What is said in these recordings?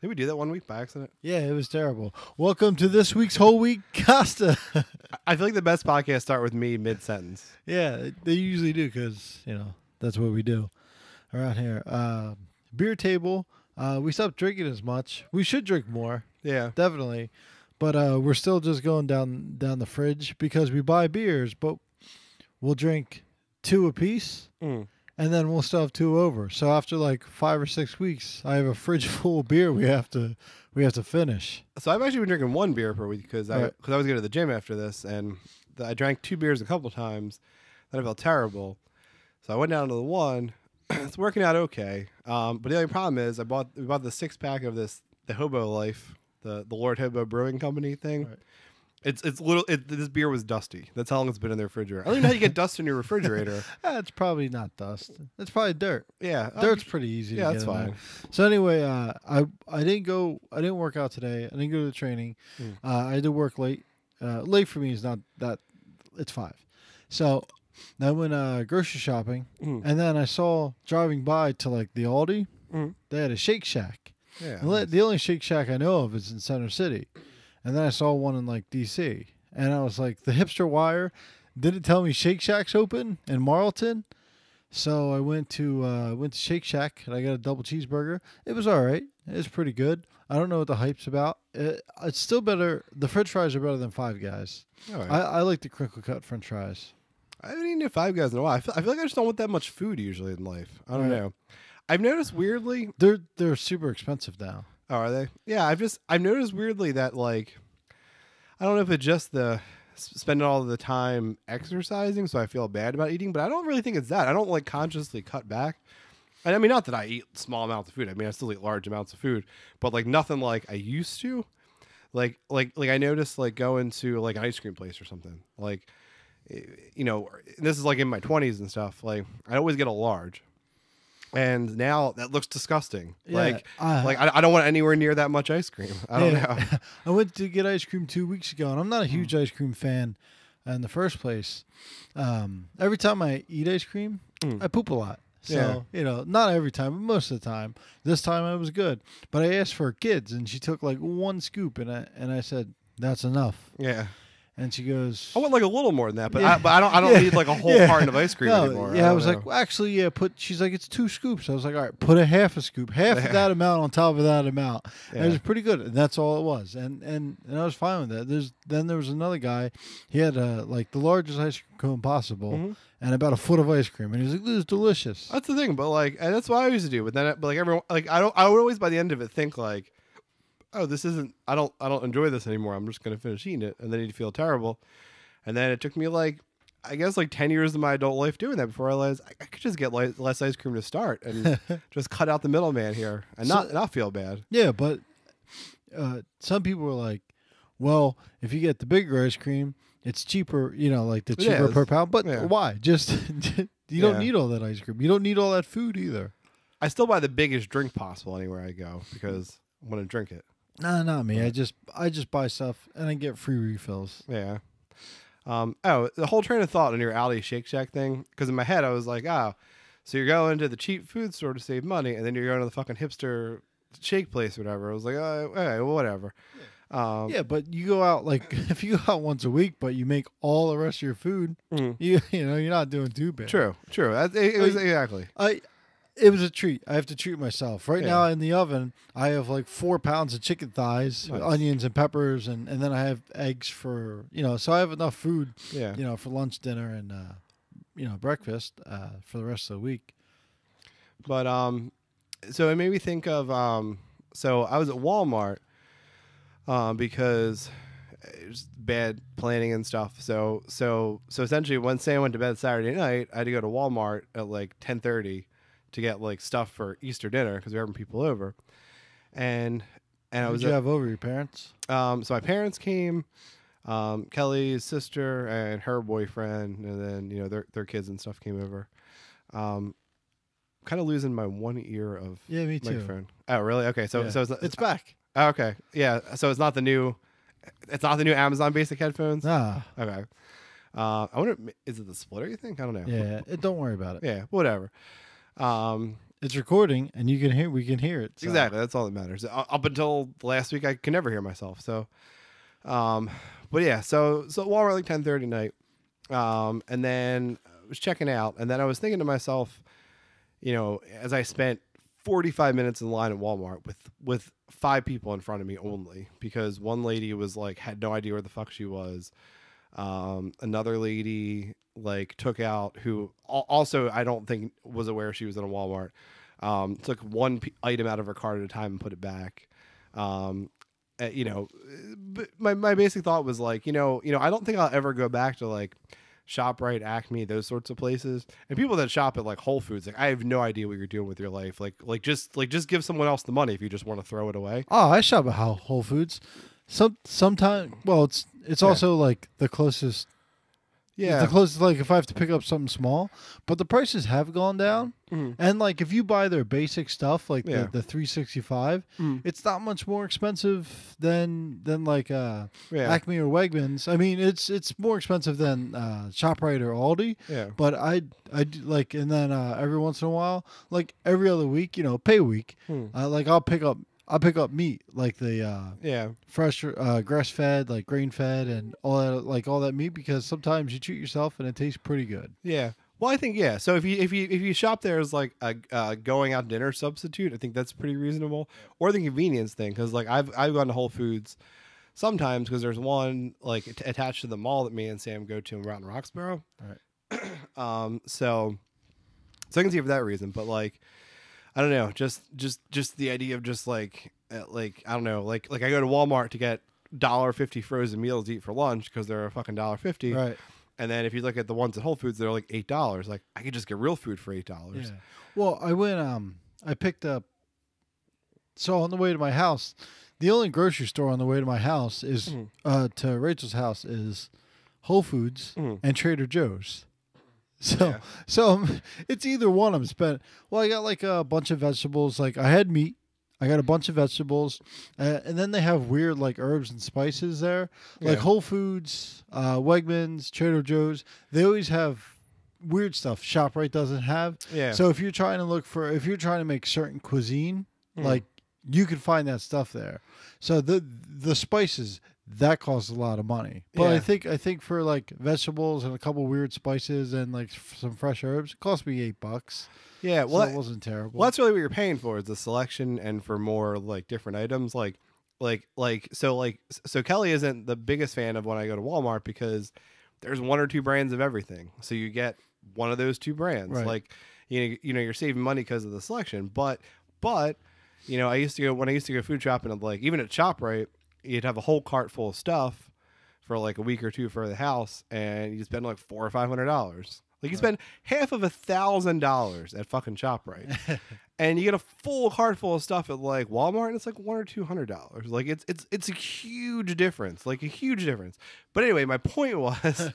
Did we do that one week by accident? Yeah, it was terrible. Welcome to this week's Whole Week Costa. I feel like the best podcasts start with me mid-sentence. Yeah, they usually do because, that's what we do around here. Beer table. We stopped drinking as much. We should drink more. Yeah. Definitely. But we're still just going down the fridge because we buy beers, but we'll drink 2 apiece. And then we'll still have 2 over. So after like 5 or 6 weeks, I have a fridge full of beer we have to finish. So I've actually been drinking 1 beer per week because I was going to the gym after this, and I drank 2 beers a couple times. Then I felt terrible, so I went down to the 1. It's working out okay. But the only problem is we bought the 6-pack of the Hobo Life, the Lord Hobo Brewing Company thing. Right. This beer was dusty. That's how long it's been in the refrigerator. I don't even know how you get dust in your refrigerator. It's probably not dust. It's probably dirt. Yeah, dirt's pretty easy. Yeah, to that's fine. So anyway, I didn't work out today. I didn't go to the training. I had to work late. Late for me is not that. It's 5. So I went grocery shopping, and then I saw driving by to like the Aldi. They had a Shake Shack. Yeah. And the only Shake Shack I know of is in Center City. And then I saw one in like DC, and I was like, the hipster wire didn't tell me Shake Shack's open in Marlton. So I went to Shake Shack and I got a double cheeseburger. It was all right. It was pretty good. I don't know what the hype's about. It's still better. The French fries are better than Five Guys. All right. I like the crinkle cut French fries. I haven't eaten at Five Guys in a while. I feel like I just don't want that much food usually in life. I don't know. I've noticed weirdly they're super expensive now. Oh, are they? Yeah, I've noticed weirdly that like I don't know if it's just the spending all the time exercising, so I feel bad about eating, but I don't really think it's that. I don't like consciously cut back. And I mean, not that I eat small amounts of food. I mean, I still eat large amounts of food, but like nothing like I used to. Like I noticed like going to like an ice cream place or something. Like, this is like in my 20s and stuff. Like I always get a large. And now that looks disgusting. Yeah, I don't want anywhere near that much ice cream. I don't know. I went to get ice cream 2 weeks ago, and I'm not a huge ice cream fan in the first place. Every time I eat ice cream, I poop a lot. So, not every time, but most of the time. This time it was good. But I asked for kids, and she took like 1 scoop, and I said, that's enough. Yeah. And she goes, I want like a little more than that, but I don't need like a whole carton of ice cream anymore. Yeah, I was like, well, actually, she's like, it's 2 scoops. I was like, all right, put a half a scoop, half of that amount on top of that amount. Yeah. And it was pretty good. And that's all it was. And I was fine with that. Then there was another guy. He had like the largest ice cream cone possible and about a foot of ice cream. And he was like, this is delicious. That's the thing. But like, and that's what I used to do. But then everyone, like, I would always by the end of it think like, oh, this isn't, I don't enjoy this anymore. I'm just going to finish eating it. And then you'd feel terrible. And then it took me like, I guess like 10 years of my adult life doing that before I realized I could just get less ice cream to start and just cut out the middleman here and not feel bad. Yeah. But some people were like, well, if you get the bigger ice cream, it's cheaper, like the cheaper per pound. But why? Just, you don't need all that ice cream. You don't need all that food either. I still buy the biggest drink possible anywhere I go because I want to drink it. No, not me. I just buy stuff and I get free refills. Yeah. The whole train of thought on your Aldi Shake Shack thing, because in my head I was like, so you're going to the cheap food store to save money, and then you're going to the fucking hipster shake place or whatever. I was like, okay, whatever. Yeah, but you go out like if you go out once a week, but you make all the rest of your food, you're not doing too bad. True. It was exactly. It was a treat. I have to treat myself. Right now in the oven, I have like 4 pounds of chicken thighs, onions and peppers, and then I have eggs for, so I have enough food, for lunch, dinner, and, breakfast for the rest of the week. But so it made me think of, so I was at Walmart because it was bad planning and stuff. So essentially when Sam went to bed Saturday night, I had to go to Walmart at like 10:30. To get like stuff for Easter dinner because we were having people over, and I was. Did you have over your parents? So my parents came, Kelly's sister and her boyfriend, and then their kids and stuff came over. Kind of losing my one ear of me too. microphone. Oh really? Okay, so it's back. Oh, okay, yeah. So it's not the new Amazon basic headphones. Nah. Okay. I wonder, is it the splitter? You think? I don't know. Yeah. Don't worry about it. Yeah. Whatever. it's recording, and we can hear it. So. Exactly. That's all that matters. Up until last week, I could never hear myself. So, but yeah. So Walmart like 10:30 night, and then I was checking out, and then I was thinking to myself, as I spent 45 minutes in line at Walmart with 5 people in front of me only, because one lady was like had no idea where the fuck she was. Another lady like took out, who also I don't think was aware she was in a Walmart. Took one item out of her cart at a time and put it back. But my basic thought was like, I don't think I'll ever go back to like ShopRite, Acme, those sorts of places. And people that shop at like Whole Foods, like I have no idea what you're doing with your life. Like just give someone else the money if you just want to throw it away. Oh, I shop at Whole Foods. Sometimes, well, it's also like the closest. Yeah, the closest, like if I have to pick up something small, but the prices have gone down. Mm-hmm. And like if you buy their basic stuff, like the 365, it's not much more expensive than like Acme or Wegmans. I mean, it's more expensive than ShopRite or Aldi. Yeah. But I do, like, and then every once in a while, like every other week, pay week, like I'll pick up meat, like the fresh grass fed, like grain fed, and all that meat, because sometimes you treat yourself and it tastes pretty good. Yeah. Well, I think so if you shop there as like a going out dinner substitute, I think that's pretty reasonable. Or the convenience thing, because like I've gone to Whole Foods sometimes because there's one like attached to the mall that me and Sam go to in Roxborough. Right. So I can see it for that reason, but like, I don't know, just the idea of just like I don't know, like I go to Walmart to get $1.50 frozen meals to eat for lunch because they're a fucking $1.50. Right. And then if you look at the ones at Whole Foods, they're like $8. Like I could just get real food for $8. Yeah. Well, I went. I picked up. So on the way to my house, the only grocery store on the way to my house is to Rachel's house is Whole Foods and Trader Joe's. So it's either one I'm spending. Well, I got like a bunch of vegetables. Like I had meat. I got a bunch of vegetables, and then they have weird like herbs and spices there. Like Whole Foods, Wegmans, Trader Joe's. They always have weird stuff ShopRite doesn't have. Yeah. So if you're trying to make certain cuisine, like you can find that stuff there. So the spices, that costs a lot of money. But I think for like vegetables and a couple weird spices and like some fresh herbs, it cost me $8. Yeah, well, so it wasn't terrible. Well, that's really what you're paying for, is the selection, and for more like different items. So Kelly isn't the biggest fan of when I go to Walmart because there's 1 or 2 brands of everything. So you get one of those 2 brands. Right. Like you're saving money because of the selection. But when I used to go food shopping, and like even at ShopRite, you'd have a whole cart full of stuff for like a week or 2 for the house, and you spend like $400 or $500. Like you spend half of $1,000 at fucking ShopRite, and you get a full cart full of stuff at like Walmart, and it's like $100 or $200. Like it's a huge difference, like a huge difference. But anyway, my point was,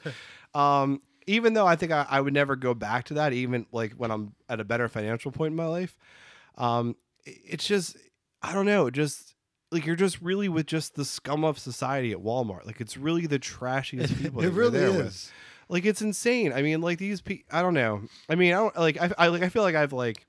even though I think I would never go back to that, even like when I'm at a better financial point in my life, it's just, I don't know, just like you're just really with just the scum of society at Walmart. Like it's really the trashiest people. It really is. With. Like it's insane. I mean, like these people, I don't know. I mean, I feel like I've like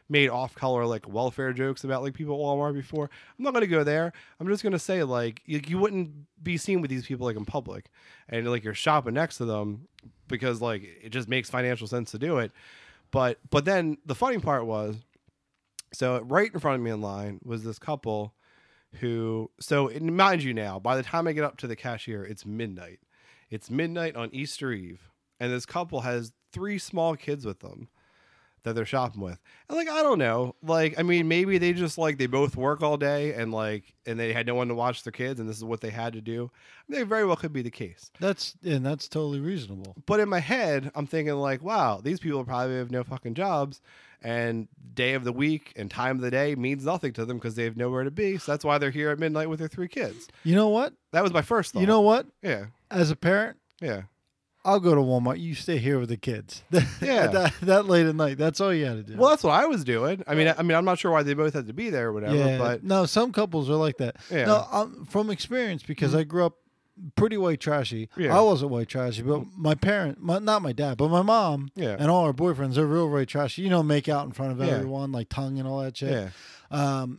made off-color like welfare jokes about like people at Walmart before. I'm not gonna go there. I'm just gonna say like you wouldn't be seen with these people like in public, and like you're shopping next to them because like it just makes financial sense to do it. But then the funny part was, so right in front of me in line was this couple who, so mind you now, by the time I get up to the cashier, it's midnight. It's midnight on Easter Eve, and this couple has 3 small kids with them that they're shopping with. And like, I don't know, like, I mean, maybe they just like, they both work all day and they had no one to watch their kids, and this is what they had to do. I mean, it very well could be the case. That's totally reasonable. But in my head, I'm thinking like, wow, these people probably have no fucking jobs, and day of the week and time of the day means nothing to them because they have nowhere to be. So that's why they're here at midnight with their 3 kids. You know what? That was my first thought. You know what? Yeah. As a parent, I'll go to Walmart. You stay here with the kids. Yeah. that late at night. That's all you had to do. Well, that's what I was doing. I mean, I'm not sure why they both had to be there or whatever. Yeah. But no, some couples are like that. Yeah. No, from experience, because I grew up pretty white trashy. Yeah. I wasn't white trashy, but my not my dad, but my mom Yeah. and all our boyfriends are real white trashy. Make out in front of Yeah. everyone, like tongue and all that shit. Yeah.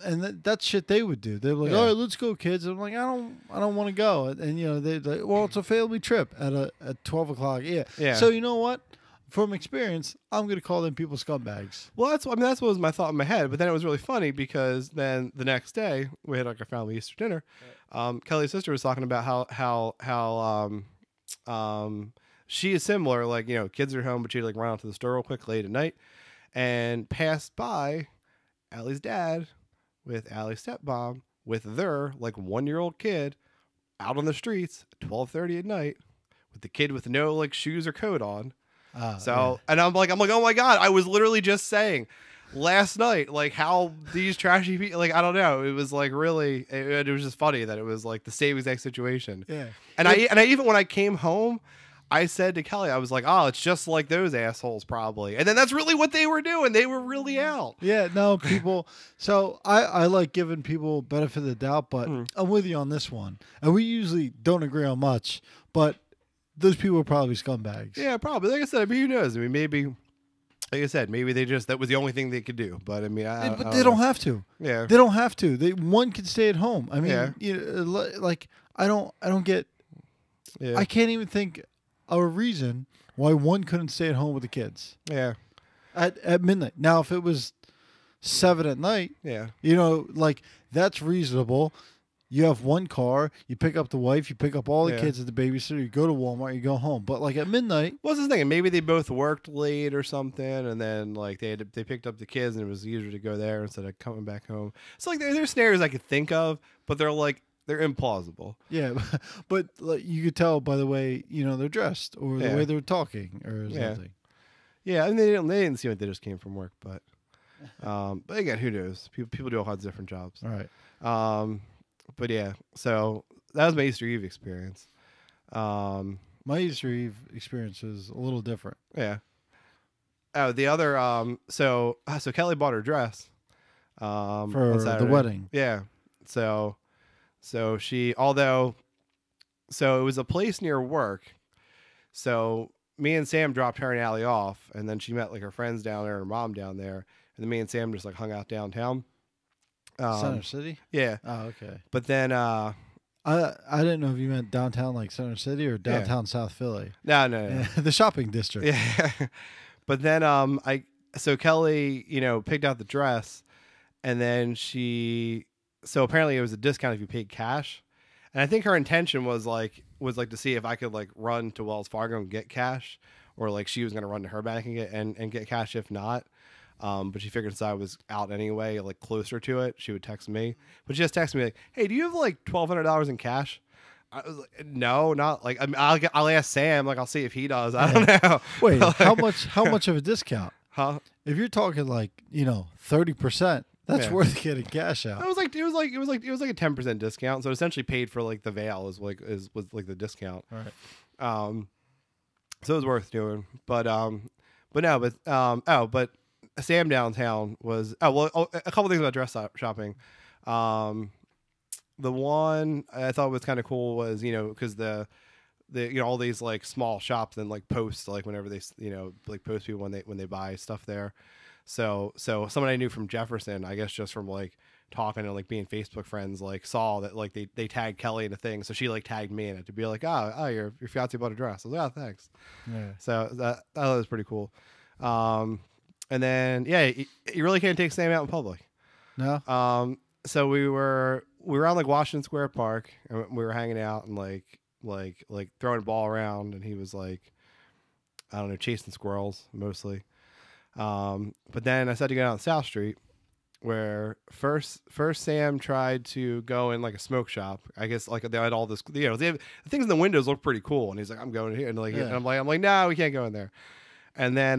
And that's shit they would do. They're like, Yeah. all right, let's go, kids. I'm like, I don't want to go. And they're like, well, it's a family trip at 12 o'clock. Yeah. Yeah. So you know what? From experience, I'm gonna call them people scumbags. Well, that's what was my thought in my head. But then it was really funny because then the next day we had like a family Easter dinner. Kelly's sister was talking about how she is similar. Like, kids are home, but she'd like run out to the store real quick late at night and passed by Allie's dad with Allie's stepmom with their like 1-year-old kid out on the streets at 12:30 at night with the kid with no like shoes or coat on. And I'm like, oh my God, I was literally just saying last night, like how these trashy people, like, I don't know. It was like really, it was just funny that it was like the same exact situation. Yeah. And I even when I came home, I said to Kelly, I was like, oh, it's just like those assholes probably. And then that's really what they were doing. They were really out. Yeah, no, people. So I like giving people benefit of the doubt, but I'm with you on this one. And we usually don't agree on much, but those people are probably scumbags. Yeah, probably. Like I said, I mean, who knows? I mean, maybe, like I said, maybe that was the only thing they could do. But I mean, but they don't have to. Yeah, they don't have to. One can stay at home. I mean, Yeah. like I don't get. yeah, I can't even think of a reason why one couldn't stay at home with the kids yeah, at midnight. Now, if it was 7 at night, yeah. like that's reasonable. You have one car, you pick up the wife, you pick up all the Yeah. kids at the babysitter, you go to Walmart, you go home. But like at midnight, What's his thing? Maybe they both worked late or something, and then like they picked up the kids, and it was easier to go there instead of coming back home. So like there's scenarios I could think of, but they're implausible. yeah, but like, you could tell by the way they're dressed or the Yeah. way they're talking or Yeah. something. Yeah, I mean they didn't seem like they just came from work, but again, who knows? People do all kinds of different jobs. All right. But yeah, so that was my Easter Eve experience. My Easter Eve experience is a little different. Yeah. Oh, the other so Kelly bought her dress For on the Saturday. wedding. Yeah. So she so it was a place near work. So me and Sam dropped her and Allie off, and then she met like her friends down there and her mom down there, and then me and Sam just like hung out downtown. Center City? Yeah. Oh, okay. But then I didn't know if you meant downtown like Center City or downtown South Philly. no. The shopping district. Yeah. But then so Kelly, picked out the dress, and then so apparently it was a discount if you paid cash. And I think her intention was to see if I could like run to Wells Fargo and get cash, or like she was going to run to her bank and get cash if not. But she figured since I was out anyway, like closer to it, she would text me. But she just texted me like, "Hey, do you have like $1,200 in cash?" I was like, "No, not like." I mean, I'll ask Sam. Like, I'll see if he does. I don't know. Wait, Like, how much of a discount? Huh? If you're talking like 30%, that's Yeah. worth getting cash out. It was like a 10% discount. So it essentially paid for like the veil was like the discount. All right. So it was worth doing. But Sam downtown was a couple things about dress shopping. The one I thought was kind of cool was because the all these like small shops and like post like whenever they like post people when they buy stuff there. So someone I knew from Jefferson, I guess just from like talking and like being Facebook friends, like saw that like they tagged Kelly in a thing, so she like tagged me in it to be like, oh your fiance bought a dress. I was like, oh thanks. Yeah. So that was pretty cool. And then you really can't take Sam out in public. No. So we were on like Washington Square Park, and we were hanging out and like throwing a ball around, and he was like, I don't know, chasing squirrels mostly. But then I said to go down South Street, where first Sam tried to go in like a smoke shop. I guess like they had all this, they have, the things in the windows look pretty cool, and he's like, I'm going here, and like, Yeah. and I'm like, no, we can't go in there. And then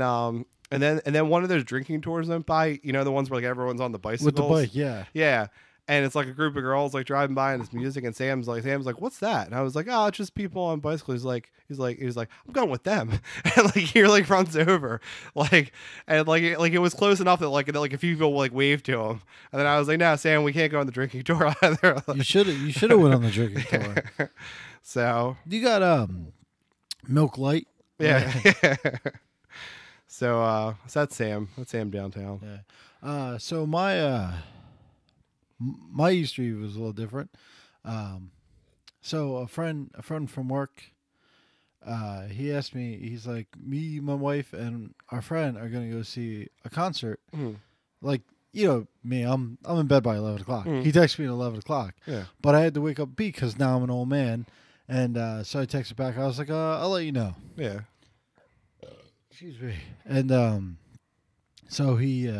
one of those drinking tours went by, the ones where like everyone's on the bicycles. With the bike, yeah. Yeah. And it's like a group of girls like driving by and it's music, and Sam's like, what's that? And I was like, oh, it's just people on bicycles. He's like, I'm going with them. And like he like runs over, like, and like it was close enough that like a few people like waved to him. And then I was like, no, Sam, we can't go on the drinking tour either. Like, You should have went on the drinking tour. So You got Milk Light. yeah. So that's Sam. That's Sam downtown. Yeah. So my Easter Eve was a little different. So a friend from work, he asked me. He's like, me, my wife, and our friend are gonna go see a concert. Mhm. Like, me, I'm in bed by 11 o'clock. Mhm. He texted me at 11 o'clock. Yeah. But I had to wake up because now I'm an old man, and so I texted back. I was like, I'll let you know. Yeah. Excuse me. And so he,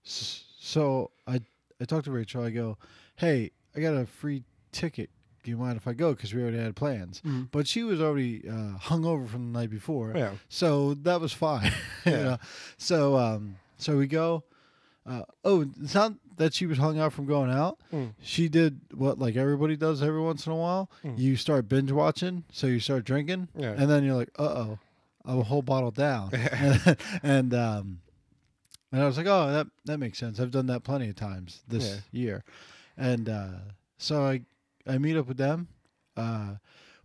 so I talked to Rachel. I go, hey, I got a free ticket. Do you mind if I go? Because we already had plans. Mhm. But she was already hungover from the night before. Yeah. So that was fine. Yeah. So we go. It's not that she was hung out from going out. Mm. She did what like everybody does every once in a while. Mm. You start binge watching, so you start drinking, Yeah. and then you're like, I'm a whole bottle down. and I was like, oh, that makes sense. I've done that plenty of times this year. And so I meet up with them,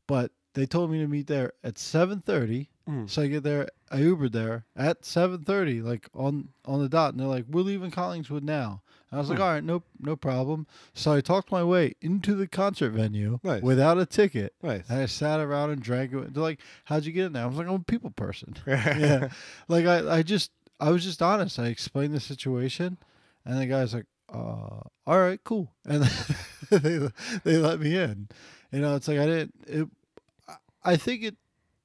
but they told me to meet there at 7:30. Mm. So I get there, I Ubered there at 7:30, like on the dot, and they're like, we're leaving Collingswood now. And I was like, all right, no problem. So I talked my way into the concert venue Nice. without a ticket. Nice. And I sat around and drank it. They're like, how'd you get in there? I was like, I'm a people person. Yeah. Yeah. Like I was just honest. I explained the situation, and the guy's like, all right, cool. And they let me in. It's like I think it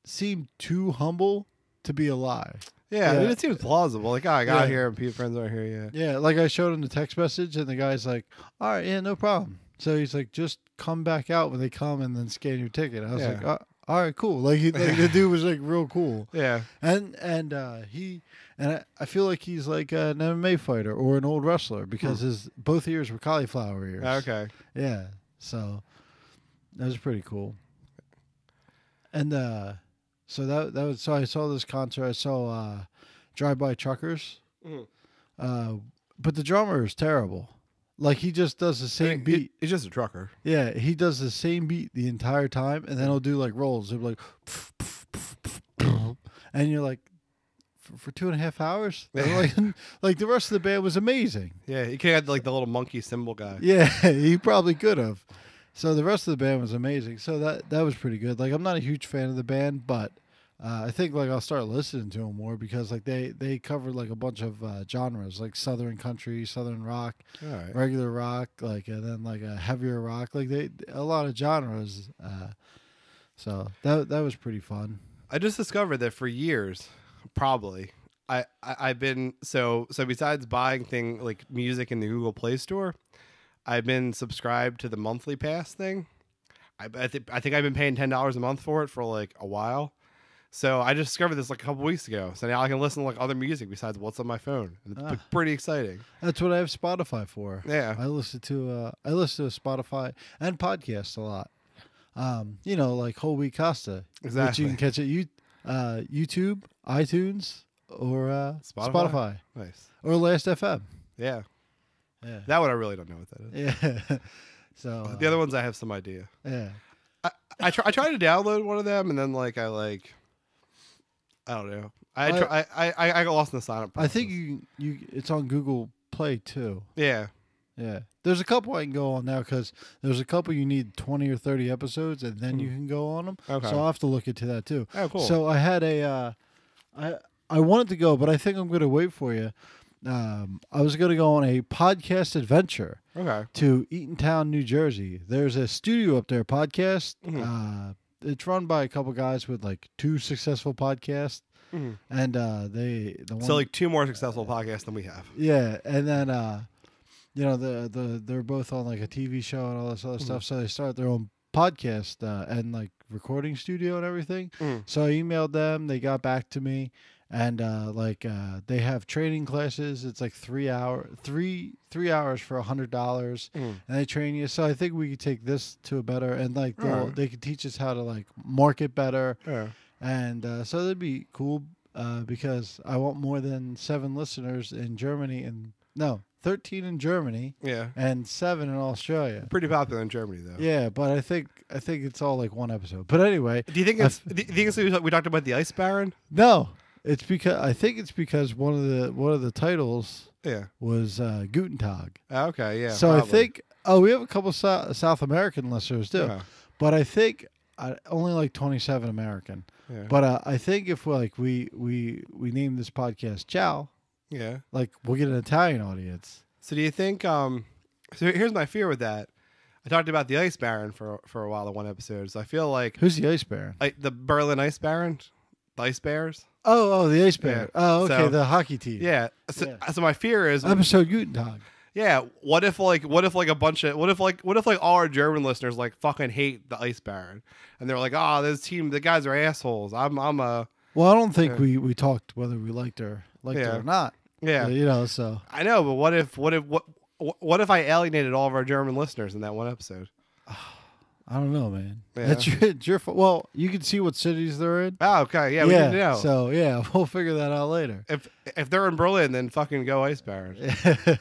seemed too humble to be a lie. Yeah, I mean, it seems plausible. Like, I got Yeah. here and people friends aren't here yet. Yeah, like I showed him the text message, and the guy's like, all right, yeah, no problem. So he's like, just come back out when they come and then scan your ticket. I was like, all right, cool. Like, the dude was like real cool. Yeah. And I feel like he's like an MMA fighter or an old wrestler because his both ears were cauliflower ears. Okay. Yeah. So that was pretty cool. And so that was so I saw this concert. I saw Drive By Truckers. Mhm. But the drummer is terrible. Like he just does the same beat. He's just a trucker. Yeah, he does the same beat the entire time, and then he'll do like rolls. He'll be like, and you're like, for 2.5 hours. Like the rest of the band was amazing. Yeah, he could have had like the little monkey cymbal guy. Yeah, he probably could have. So the rest of the band was amazing. So that was pretty good. Like I'm not a huge fan of the band, but I think like I'll start listening to them more because like they cover like a bunch of genres like Southern country, Southern rock, All right. regular rock, like and then like a heavier rock. Like a lot of genres. So that was pretty fun. I just discovered that for years, probably, I've been so besides buying like music in the Google Play Store, I've been subscribed to the monthly pass thing. I think I've been paying $10 a month for it for like a while. So I just discovered this like a couple weeks ago. So now I can listen to like other music besides what's on my phone. And it's pretty exciting. That's what I have Spotify for. Yeah. I listen to Spotify and podcasts a lot. Like Whole Wheat Costa, Exactly. which you can catch at YouTube, iTunes, or Spotify, Nice. or Last FM. Yeah. Yeah. That one I really don't know what that is. Yeah. So The other ones I have some idea. yeah. I tried to download one of them and then I don't know. I got lost in the sign up process. I think you it's on Google Play too. Yeah. Yeah. There's a couple I can go on now because there's a couple you need 20 or 30 episodes and then you can go on them. Okay. So I'll have to look into that too. Oh, cool. So I had I wanted to go, but I think I'm going to wait for you. I was going to go on a podcast adventure Okay. to Eatontown, New Jersey. There's a studio up there, podcast. Mhm. It's run by a couple guys with like 2 successful podcasts, Mhm. and the one, So like 2 more successful podcasts than we have. yeah, and then they're both on like a TV show and all this other stuff. So they start their own podcast and like recording studio and everything. Mhm. So I emailed them. They got back to me, and they have training classes. It's like 3 hours for $100, and they train you. So I think we could take this to a better, and like they could teach us how to like market better, and so that'd be cool because I want more than 7 listeners in Germany, and no, 13 in Germany, and 7 in Australia. Pretty popular in Germany though. Yeah, but I think it's all like one episode. But anyway, do you think it's we talked about the Ice Baron? No. It's because one of the titles was Guten Tag. Okay, yeah. So probably. I think we have a couple South American listeners too, but I think only like 27 American. Yeah. But I think if we name this podcast Ciao, like we'll get an Italian audience. So do you think? So here's my fear with that. I talked about the Ice Baron for a while in one episode. So I feel like who's the Ice Baron? Like the Berlin Ice Baron, the Ice Bears. Oh, the Ice Bear. Yeah. Oh, okay, the hockey team. Yeah. So my fear is episode Guten Tag. Yeah. What if all our German listeners like fucking hate the Ice Baron, and they're like, oh, this team, the guys are assholes. I'm a. Well, I don't think we talked whether we liked it or not. Yeah. So I know, but what if I alienated all of our German listeners in that one episode? I don't know, man. Yeah. It's your fault. Well, you can see what cities they're in. Oh, okay. Yeah, we need to know. So, we'll figure that out later. If they're in Berlin, then fucking go Ice Barons. I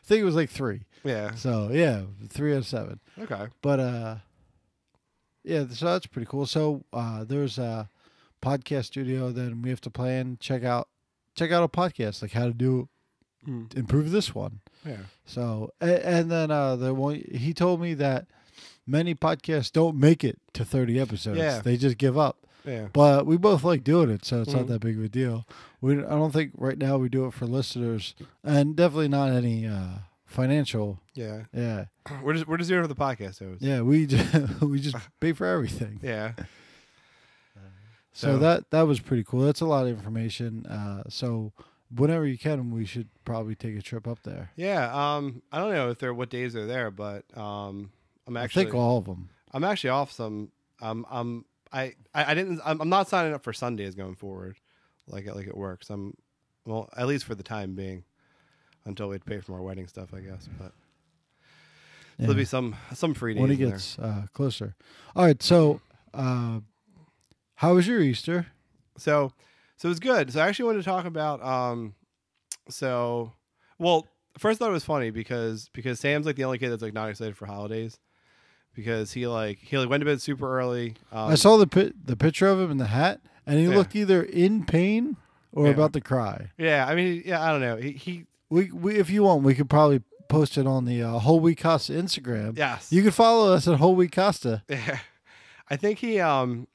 think it was like 3. Yeah. So, 3 out of 7. Okay. But, so that's pretty cool. So, there's a podcast studio. Then we have to plan, check out a podcast, like how to improve this one. Yeah. So, and then he told me that many podcasts don't make it to 30 episodes. Yeah. They just give up. Yeah. But we both like doing it, so it's not that big of a deal. I don't think right now we do it for listeners, and definitely not any financial. Yeah. Yeah. We're just doing it for the podcast hosts. Yeah, we just pay for everything. Yeah. So that was pretty cool. That's a lot of information. So whenever you can, we should probably take a trip up there. Yeah. I don't know what days they're there, but I think all of them. I'm actually off some. I'm not signing up for Sundays going forward, like it works. At least for the time being, until we pay for our wedding stuff, I guess. But there'll be some free days when it gets closer. All right. So, how was your Easter? So it was good. So I actually wanted to talk about. First I thought it was funny because Sam's like the only kid that's like not excited for holidays. Because he went to bed super early. I saw the picture of him in the hat, and he looked either in pain or about to cry. Yeah, I mean, I don't know. We if you want, we could probably post it on the Whole Week Costa Instagram. Yes, you could follow us at Whole Week Costa. Yeah, I think he I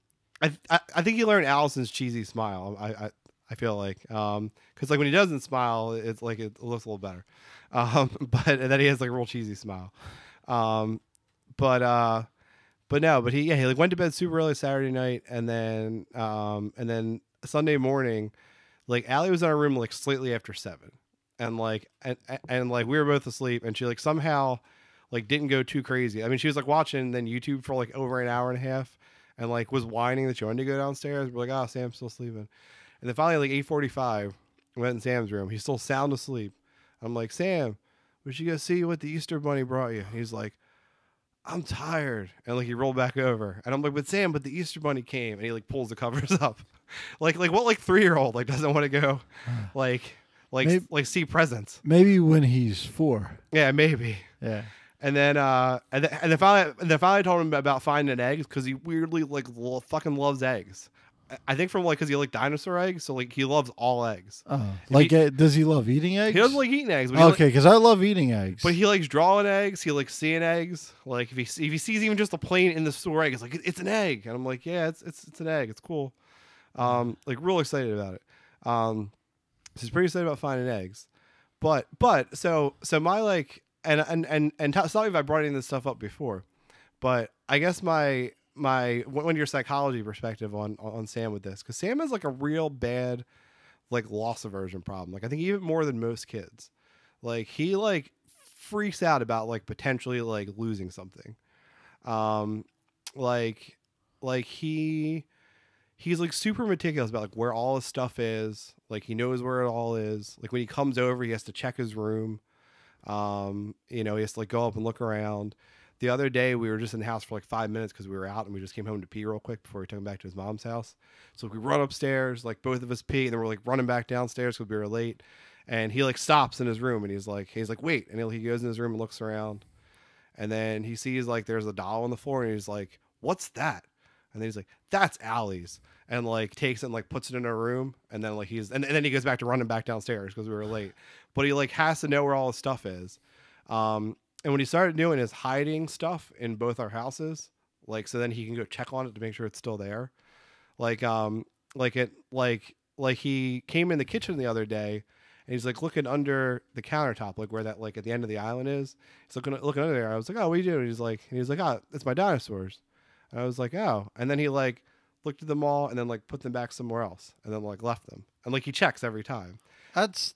think he learned Allison's cheesy smile. I feel like because like when he doesn't smile, it's like it looks a little better. But then he has like a real cheesy smile. But he like went to bed super early Saturday night, and then Sunday morning, like Allie was in our room like slightly after 7, and like we were both asleep, and she like somehow like didn't go too crazy. I mean, she was like watching then YouTube for like over an hour and a half, and like was whining that she wanted to go downstairs. We're like, Sam's still sleeping, and then finally like 8:45, we went in Sam's room. He's still sound asleep. I'm like, Sam, we should go see what the Easter Bunny brought you. He's like, I'm tired. And like he rolled back over. And I'm like, but Sam, the Easter Bunny came. And he like pulls the covers up. like what like 3-year-old like doesn't want to go maybe, see presents. Maybe when he's 4. Yeah, maybe. Yeah. And then finally I told him about finding eggs because he weirdly like fucking loves eggs. I think from like because he like dinosaur eggs, so like he loves all eggs. Does he love eating eggs? He doesn't like eating eggs. But okay, because I love eating eggs. But he likes drawing eggs. He likes seeing eggs. Like if he sees even just a plain in the store egg, it's like it's an egg, and I'm like, yeah, it's an egg. It's cool. Like real excited about it. So he's pretty excited about finding eggs. But so my like and sorry if I brought any of this stuff up before, but I guess my one of your psychology perspective on Sam with this, because Sam has like a real bad like loss aversion problem. Like I think even more than most kids. Like he like freaks out about like potentially like losing something. Like he he's like super meticulous about like where all his stuff is. Like he knows where it all is. Like when he comes over, he has to check his room. He has to like go up and look around. The other day we were just in the house for like 5 minutes because we were out and we just came home to pee real quick before we took him back to his mom's house. So we run upstairs, like both of us pee, and then we're like running back downstairs because we were late. And he like stops in his room and he's like wait, and he goes in his room and looks around, and then he sees like there's a doll on the floor and he's like, what's that? And then he's like, that's Allie's, and like takes it and like puts it in her room, and then like and then he goes back to running back downstairs because we were late. But he like has to know where all his stuff is. And what he started doing is hiding stuff in both our houses, like so then he can go check on it to make sure it's still there. Like he came in the kitchen the other day and he's like looking under the countertop, like where that like at the end of the island is. He's looking under there. I was like, oh, what are you doing? He's like, oh, it's my dinosaurs. And I was like, oh. And then he like looked at them all and then like put them back somewhere else and then like left them. And like he checks every time. That's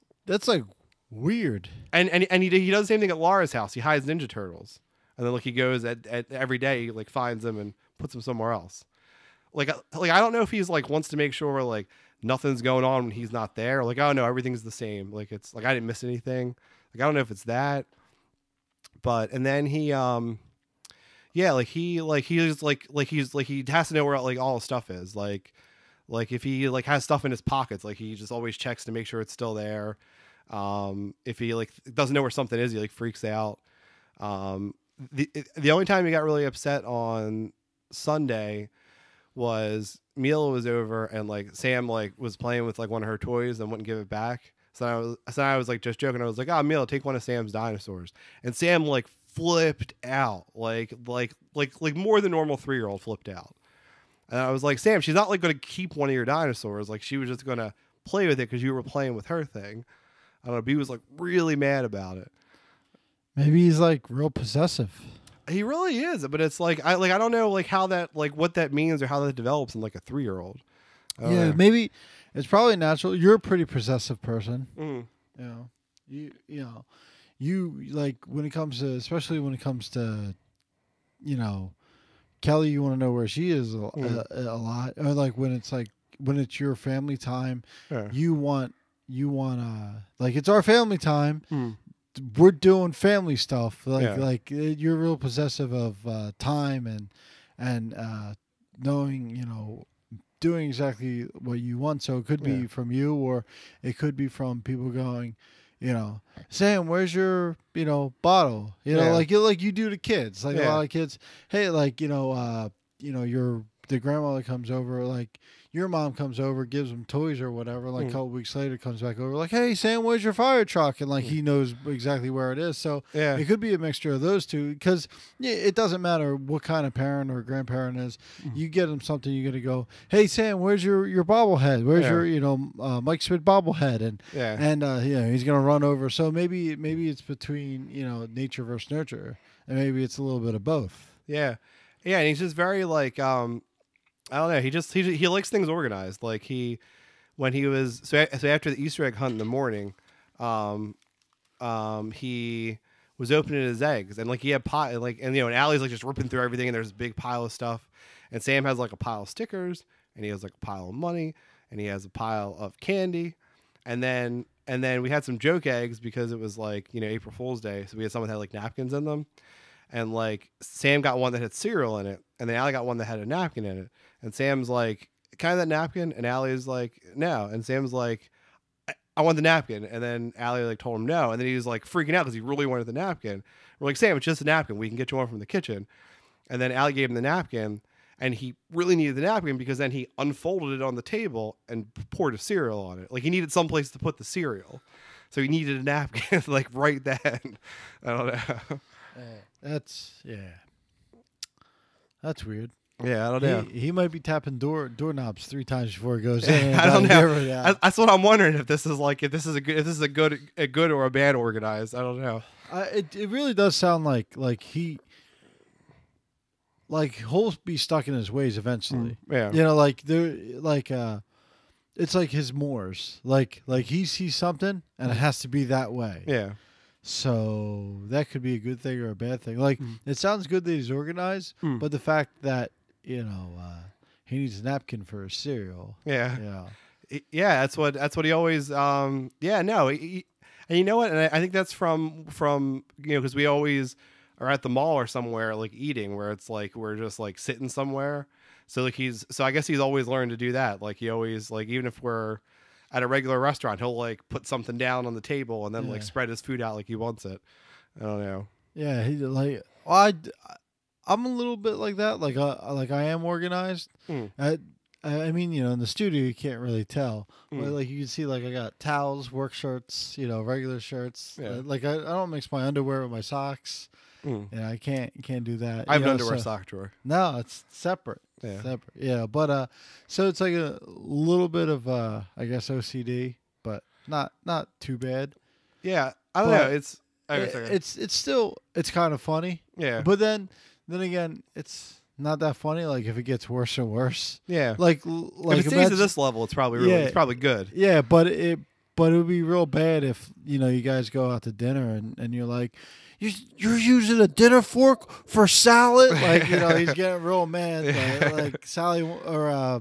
like weird. And he does the same thing at Laura's house. He hides Ninja Turtles. And then like he goes at every day, he like finds them and puts them somewhere else. Like I don't know if he's like wants to make sure like nothing's going on when he's not there. Like, oh no, everything's the same. Like it's like I didn't miss anything. Like I don't know if it's that. But and then he he has to know where like all his stuff is. Like if he like has stuff in his pockets, like he just always checks to make sure it's still there. If he like doesn't know where something is, he like freaks out. The only time he got really upset on Sunday was Mila was over and like Sam like was playing with like one of her toys and wouldn't give it back. So I was like just joking. I was like, "Oh, Mila, take one of Sam's dinosaurs." And Sam like flipped out, like more than normal 3-year-old flipped out. And I was like, "Sam, she's not like going to keep one of your dinosaurs. Like she was just going to play with it because you were playing with her thing." I don't know. B was like really mad about it. Maybe he's like real possessive. He really is, but it's like I don't know like how that like what that means or how that develops in like a 3-year-old. Yeah, maybe it's probably natural. You're a pretty possessive person. Mm. You like when it comes to, especially when it comes to, Kelly. You want to know where she is a lot, or like when it's your family time. Yeah. You want like it's our family time. Mm. We're doing family stuff. Like you're real possessive of time and knowing, doing exactly what you want. So it could be from you, or it could be from people going, Sam, where's your, bottle? Like you do to kids, like a lot of kids. Hey, like, the grandmother comes over, like your mom comes over, gives them toys or whatever. Like a couple weeks later, comes back over, like, hey, Sam, where's your fire truck? And like he knows exactly where it is. So it could be a mixture of those two, because it doesn't matter what kind of parent or grandparent is. You get them something, you're gonna go, hey, Sam, where's your bobblehead? Where's your Mike Smith bobblehead? And he's gonna run over. So maybe it's between nature versus nurture, and maybe it's a little bit of both. Yeah, and he's just very like I don't know. He likes things organized. Like when he was so after the Easter egg hunt in the morning, he was opening his eggs and like he had pie and Allie's like just ripping through everything and there's a big pile of stuff, and Sam has like a pile of stickers and he has like a pile of money and he has a pile of candy, and then we had some joke eggs because it was like April Fool's Day, so we had some that had like napkins in them. And like Sam got one that had cereal in it, and then Allie got one that had a napkin in it. And Sam's like, "Can I have that napkin?" And Allie's like, "No." And Sam's like, I want the napkin. And then Allie like told him no. And then he was like freaking out because he really wanted the napkin. We're like, "Sam, it's just a napkin. We can get you one from the kitchen." And then Allie gave him the napkin, and he really needed the napkin because then he unfolded it on the table and poured a cereal on it. Like he needed someplace to put the cereal, so he needed a napkin like right then. I don't know. That's weird. Yeah, I don't know. He might be tapping doorknobs 3 times before he goes in. I don't know. That's what I'm wondering, if this is a good or a bad organized. I don't know. It really does sound like he'll be stuck in his ways eventually. Yeah. It's like his mores. Like he sees something and it has to be that way. Yeah. So that could be a good thing or a bad thing. Like it sounds good that he's organized, but the fact that he he needs a napkin for his cereal. Yeah. Yeah. Yeah, that's what he always yeah, no. And you know what? And I think that's from because we always are at the mall or somewhere like eating where it's like we're just like sitting somewhere. So like I guess he's always learned to do that. Like he always like even if we're at a regular restaurant, he'll like put something down on the table and then like spread his food out like he wants it. I don't know. Yeah, he like I'm a little bit like that. Like I am organized. I mean, in the studio you can't really tell. But like you can see, like I got towels, work shirts, regular shirts. Yeah. Like I don't mix my underwear with my socks. Yeah, I can't do that. I have an underwear sock drawer. No, it's separate. Yeah. Separate. Yeah, but so it's like a little bit of I guess OCD, but not too bad. Yeah, I don't know. It's still kind of funny. Yeah. But then again, it's not that funny. Like if it gets worse and worse. Yeah. Like if it stays at this level, it's probably it's probably good. Yeah, but it would be real bad if you guys go out to dinner and you're like, you're using a dinner fork for salad. Like he's getting real mad. Like Sally or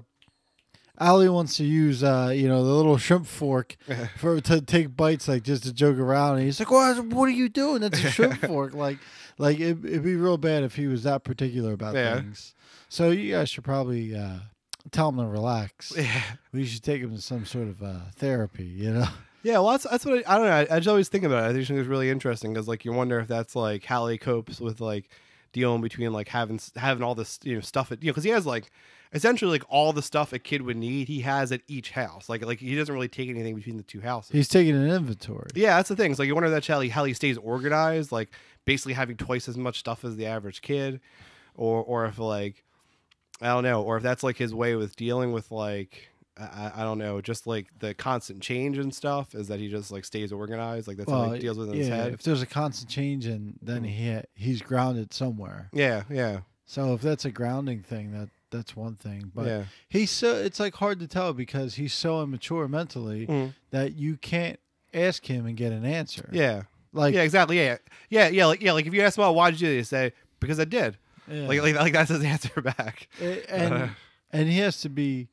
Allie wants to use the little shrimp fork to take bites, like just to joke around. And he's like, what are you doing? That's a shrimp fork. Like it'd be real bad if he was that particular about things. So you guys should probably tell him to relax. Yeah. We should take him to some sort of therapy. Yeah, well, that's what I don't know. I just always think about it. I think it's really interesting because like you wonder if that's like how he copes with like dealing between like having all this stuff because he has like essentially like all the stuff a kid would need he has at each house. Like he doesn't really take anything between the two houses. He's taking an inventory. Yeah, that's the thing. It's like you wonder that's how he stays organized, like basically having twice as much stuff as the average kid, or if like I don't know, or if that's like his way with dealing with like I don't know, just like the constant change and stuff is that he just like stays organized. Like that's how he deals with it in his head. If there's a constant change, and then he's grounded somewhere. Yeah, yeah. So if that's a grounding thing, that's one thing. But he's it's like hard to tell because he's so immature mentally that you can't ask him and get an answer. Yeah. Like exactly. Yeah. Like if you ask him, why did you do this? Say because I did. Yeah. Like that's his answer back. And he has to be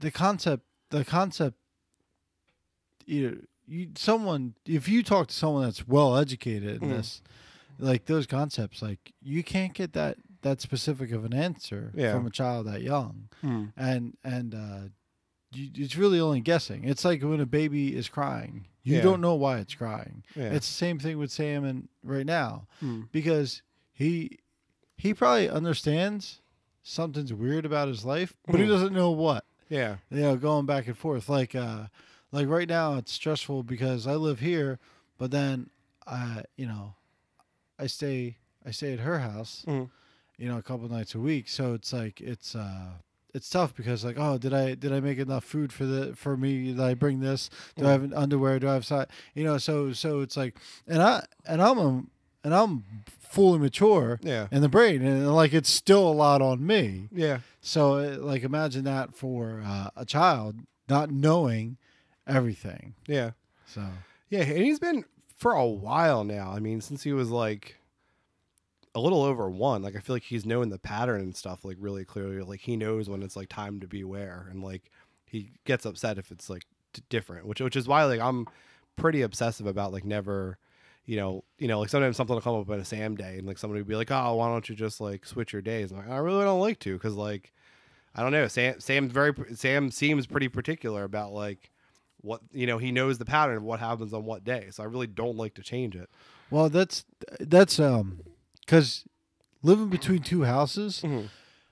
the concept. If you talk to someone that's well educated in this, like those concepts, like you can't get that specific of an answer from a child that young, and it's really only guessing. It's like when a baby is crying, you don't know why it's crying. Yeah. It's the same thing with Sam and right now, because he probably understands something's weird about his life, but he doesn't know what. Yeah, going back and forth. Like right now, it's stressful because I live here, but then I stay at her house, a couple nights a week. So it's like it's tough because like, oh, did I make enough food for me? Did I bring this? Do I have underwear? Do I have side? So it's like, and I'm fully mature in the brain, and like it's still a lot on me. Yeah. So like imagine that for a child not knowing everything. Yeah. So. Yeah, and he's been for a while now. I mean, since he was like a little over 1, like I feel like he's knowing the pattern and stuff like really clearly. Like he knows when it's like time to be aware, and like he gets upset if it's like different, which is why like I'm pretty obsessive about like never, like sometimes something will come up on a Sam day, and like somebody would be like, oh, why don't you just like switch your days? I'm like, I really don't like to, because like I don't know, Sam seems pretty particular about like what he knows the pattern of what happens on what day, so I really don't like to change it. Well, that's because living between two houses,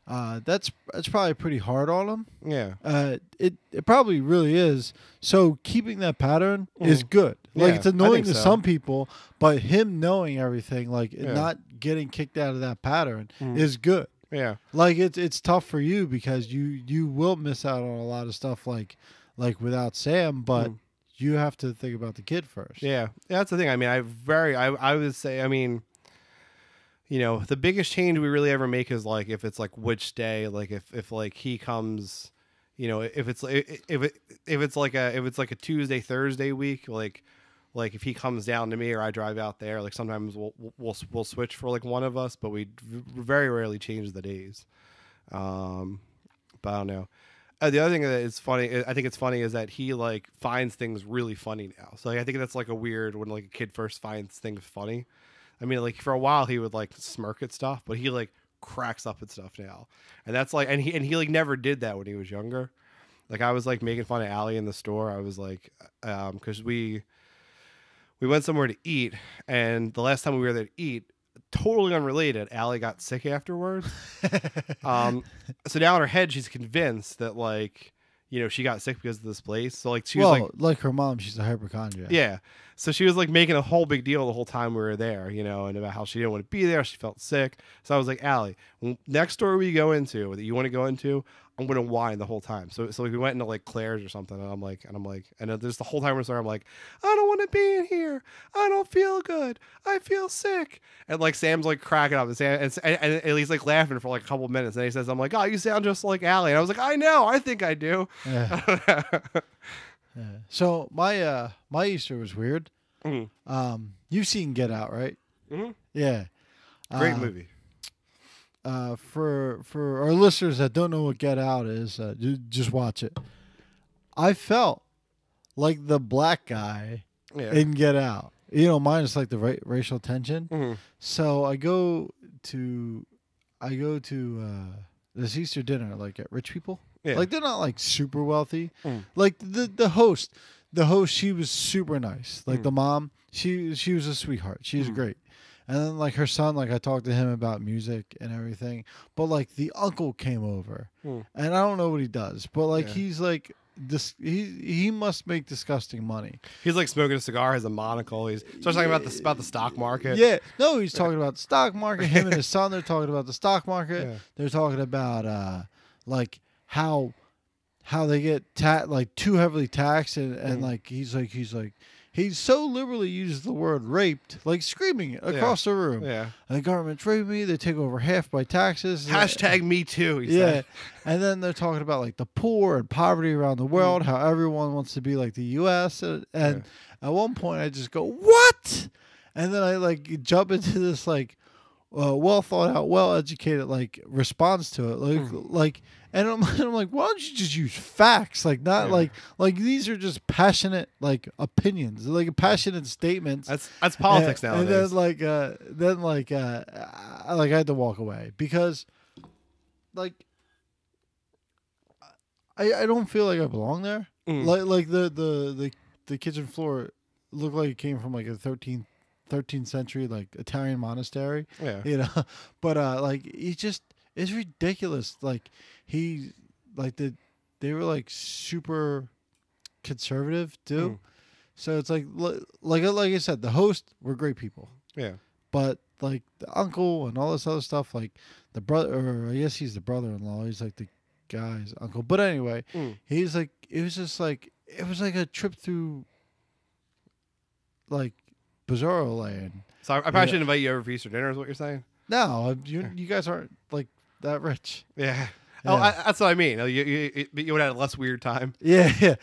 that's probably pretty hard on him. Yeah. It probably really is. So keeping that pattern is good. Like it's annoying to some people, but him knowing everything, like not getting kicked out of that pattern, is good. Yeah. Like it's tough for you because you will miss out on a lot of stuff like without Sam, but you have to think about the kid first. Yeah. That's the thing. I mean, I would say, I mean, the biggest change we really ever make is like if it's like which day, like if like he comes, if it's like a Tuesday Thursday week, like if he comes down to me or I drive out there, like sometimes we'll switch for like one of us, but we very rarely change the days. But I don't know. The other thing that is funny, I think it's funny, is that he like finds things really funny now. So like, I think that's like a weird when like a kid first finds things funny. I mean, like for a while he would like smirk at stuff, but he like cracks up at stuff now, and that's like, and he like never did that when he was younger. Like I was like making fun of Allie in the store. I was like, because we went somewhere to eat, and the last time we were there to eat, totally unrelated, Allie got sick afterwards. So now in her head, she's convinced that like, you know, she got sick because of this place. So like she was like her mom, she's a hypochondriac. yeah. So she was like making a whole big deal the whole time we were there, you know, and about how she didn't want to be there. She felt sick. So I was like, Allie, next store we go into that you want to go into, I'm gonna whine the whole time. So like we went into like Claire's or something, and I'm like, and there's the whole time we're there, I'm like, I don't want to be in here. I don't feel good. I feel sick. And like Sam's like cracking up, and he's like laughing for like a couple of minutes, and he says, I'm like, oh, you sound just like Allie. And I was like, I know. I think I do. Yeah. Yeah. So my Easter was weird. Mm-hmm. You've seen Get Out, right? Mm-hmm. Yeah. Great movie. For our listeners that don't know what Get Out is, just watch it. I felt like the black guy in Get Out. You know, minus like the racial tension. Mm-hmm. So I go to this Easter dinner like at rich people. Yeah. Like they're not like super wealthy. Mm. Like the host, she was super nice. Like the mom, she was a sweetheart. She's great. And then like her son, like I talked to him about music and everything. But like the uncle came over, and I don't know what he does, but like he's like this. He must make disgusting money. He's like smoking a cigar, has a monocle. He's starts talking about the stock market. Yeah, no, he's talking about the stock market. Him and his son, they're talking about the stock market. Yeah. They're talking about like how they get like too heavily taxed, and like he's so liberally uses the word raped, like screaming it across the room. Yeah, and the government's raping me. They take over half my taxes. Hashtag me too. He said. And then they're talking about like the poor and poverty around the world, how everyone wants to be like the U.S. And at one point I just go, what? And then I like jump into this like well thought out, well educated like response to it, like. And I'm like, why don't you just use facts? Like not like these are just passionate like opinions, like passionate statements. That's politics nowadays. And then I had to walk away because like I don't feel like I belong there. Like the kitchen floor looked like it came from like a 13th century like Italian monastery. Yeah, you know, but like it's ridiculous. Like he like they were like super conservative too. So it's like I said, the hosts were great people. Yeah. But like the uncle and all this other stuff, like the brother, or I guess he's the brother-in-law. He's like the guy's uncle. But anyway, he's like, it was like a trip through like Bizarro land. So I probably should invite you over for Easter dinner, is what you're saying? No, you guys aren't like that rich. Yeah. Oh, that's what I mean. You would have a less weird time. Yeah.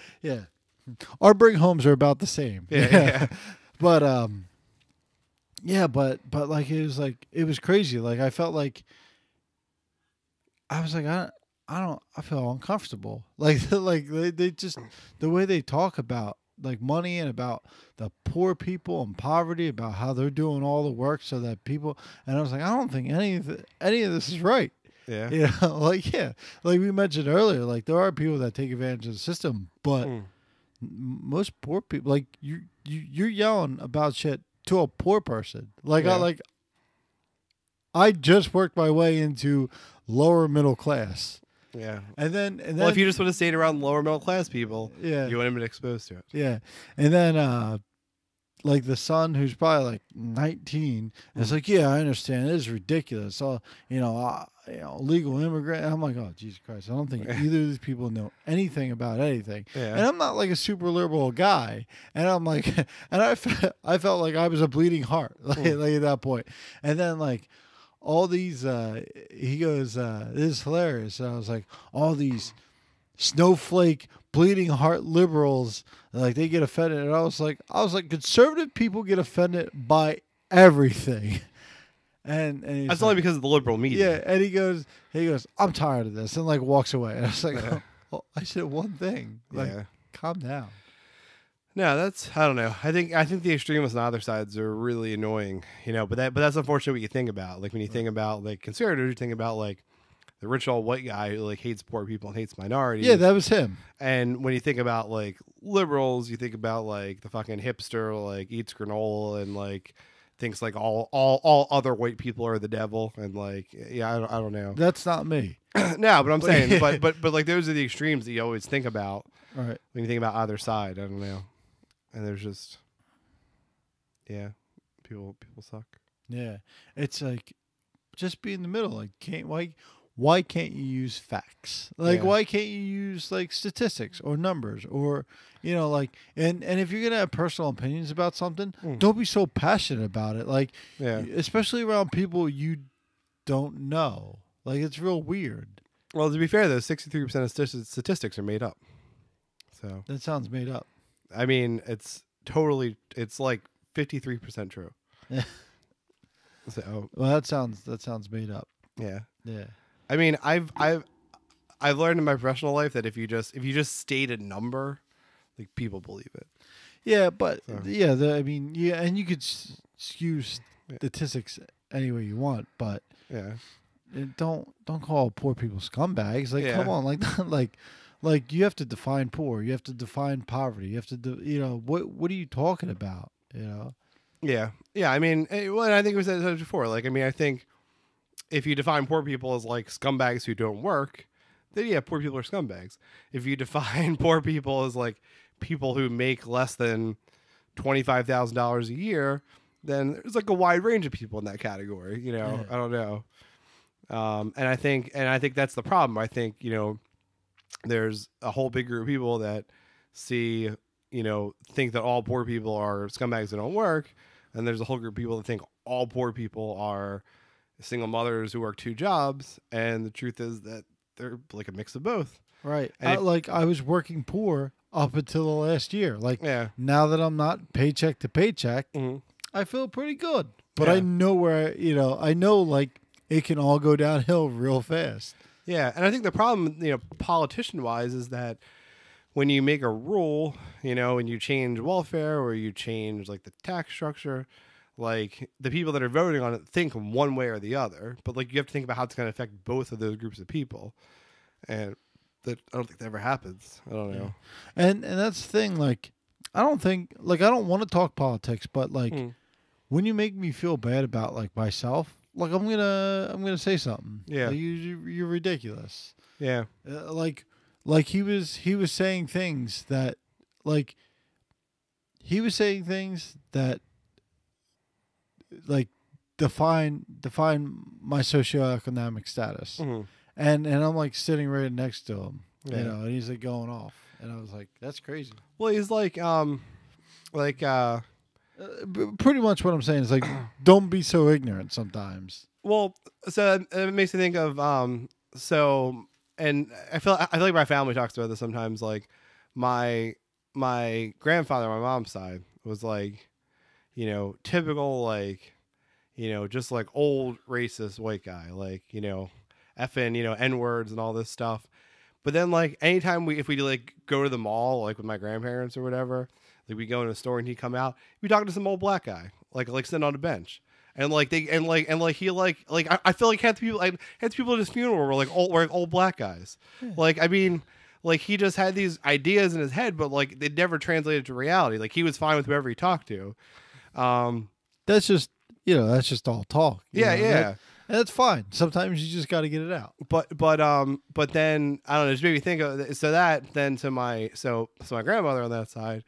Our bring homes are about the same. Yeah. But but like it was crazy. Like I felt like I was like I feel uncomfortable. Like they just the way they talk about like money and about the poor people and poverty, about how they're doing all the work so that people, and I was like, I don't think any of this is right. Yeah. You know, like we mentioned earlier, like there are people that take advantage of the system, but most poor people, like you're yelling about shit to a poor person. Like I just worked my way into lower middle class. Yeah. And then well, if you just would have stayed around lower middle class people, you wouldn't have been exposed to it. Yeah. And then like the son who's probably like 19 is like, yeah, I understand. It is ridiculous. So, legal immigrant. And I'm like, oh, Jesus Christ. I don't think either of these people know anything about anything. Yeah. And I'm not like a super liberal guy. And I'm like, and I felt like I was a bleeding heart like at that point. And then like all these, he goes, this is hilarious. And I was like, all these snowflake bleeding heart liberals, like they get offended. And I was like, conservative people get offended by everything. And he's That's like, only because of the liberal media. yeah, and he goes, I'm tired of this, and like walks away. And I was like, oh, I said one thing, like, Yeah. calm down. No, I don't know. I think the extremists on either sides are really annoying, but that's unfortunately what you think about. Like when you think about like conservatives, you think about like the rich old white guy who like hates poor people and hates minorities. Yeah, that was him. And when you think about like liberals, you think about like the fucking hipster like eats granola and like thinks like all other white people are the devil and like I don't know. That's not me. No, but I'm saying but like those are the extremes that you always think about All right. when you think about either side. I don't know. And there's just, people suck. Yeah, it's like just be in the middle. Like, why can't you use facts? Like, Yeah. why can't you use like statistics or numbers or like and if you're gonna have personal opinions about something, don't be so passionate about it. Like, especially around people you don't know. Like, it's real weird. Well, to be fair though, 63% of statistics are made up. So That sounds made up. I mean, it's like 53% true. Yeah. So Well, that sounds made up. yeah. Yeah. I mean, I've learned in my professional life that if you just state a number, like people believe it. Yeah, but So. and you could skew statistics any way you want, but Yeah. don't call poor people scumbags. Like, come on, like you have to define poor. You have to define poverty. You have to, what are you talking about? Yeah. Yeah. I mean, I think we said this before. Like, I mean, I think if you define poor people as like scumbags who don't work, then poor people are scumbags. If you define poor people as like people who make less than $25,000 a year, then there's like a wide range of people in that category. I don't know. And I think that's the problem. I think, there's a whole big group of people that think that all poor people are scumbags that don't work. And there's a whole group of people that think all poor people are single mothers who work 2 jobs. And the truth is that they're like a mix of both. Right. I was working poor up until the last year. Like, now that I'm not paycheck to paycheck, I feel pretty good. But I know I know like it can all go downhill real fast. Yeah, and I think the problem, politician-wise, is that when you make a rule, and you change welfare or you change like the tax structure, like the people that are voting on it think one way or the other. But like you have to think about how it's going to affect both of those groups of people, and I don't think that ever happens. I don't know. And that's the thing. Like, I don't want to talk politics, but like when you make me feel bad about like myself. Like, I'm gonna say something. Yeah, like, you're ridiculous. Yeah, like he was saying things that like define my socioeconomic status, and I'm like sitting right next to him, and he's like going off, and I was like, that's crazy. Well, he's like pretty much what I'm saying is like, don't be so ignorant sometimes. Well, so it makes me think of and I feel like my family talks about this sometimes. Like my grandfather on my mom's side was like, typical like, just like old racist white guy, like effing N words and all this stuff. But then like anytime if we like go to the mall like with my grandparents or whatever. Like we go in a store and he come out, we talking to some old black guy, like sitting on a bench, and like he I feel like half the people at his funeral were like old black guys. Yeah. Like I mean, like he just had these ideas in his head, but like they never translated to reality. Like he was fine with whoever he talked to. That's just all talk. Yeah. That's fine. Sometimes you just got to get it out. But then I don't know. Just made me think of to my grandmother on that side.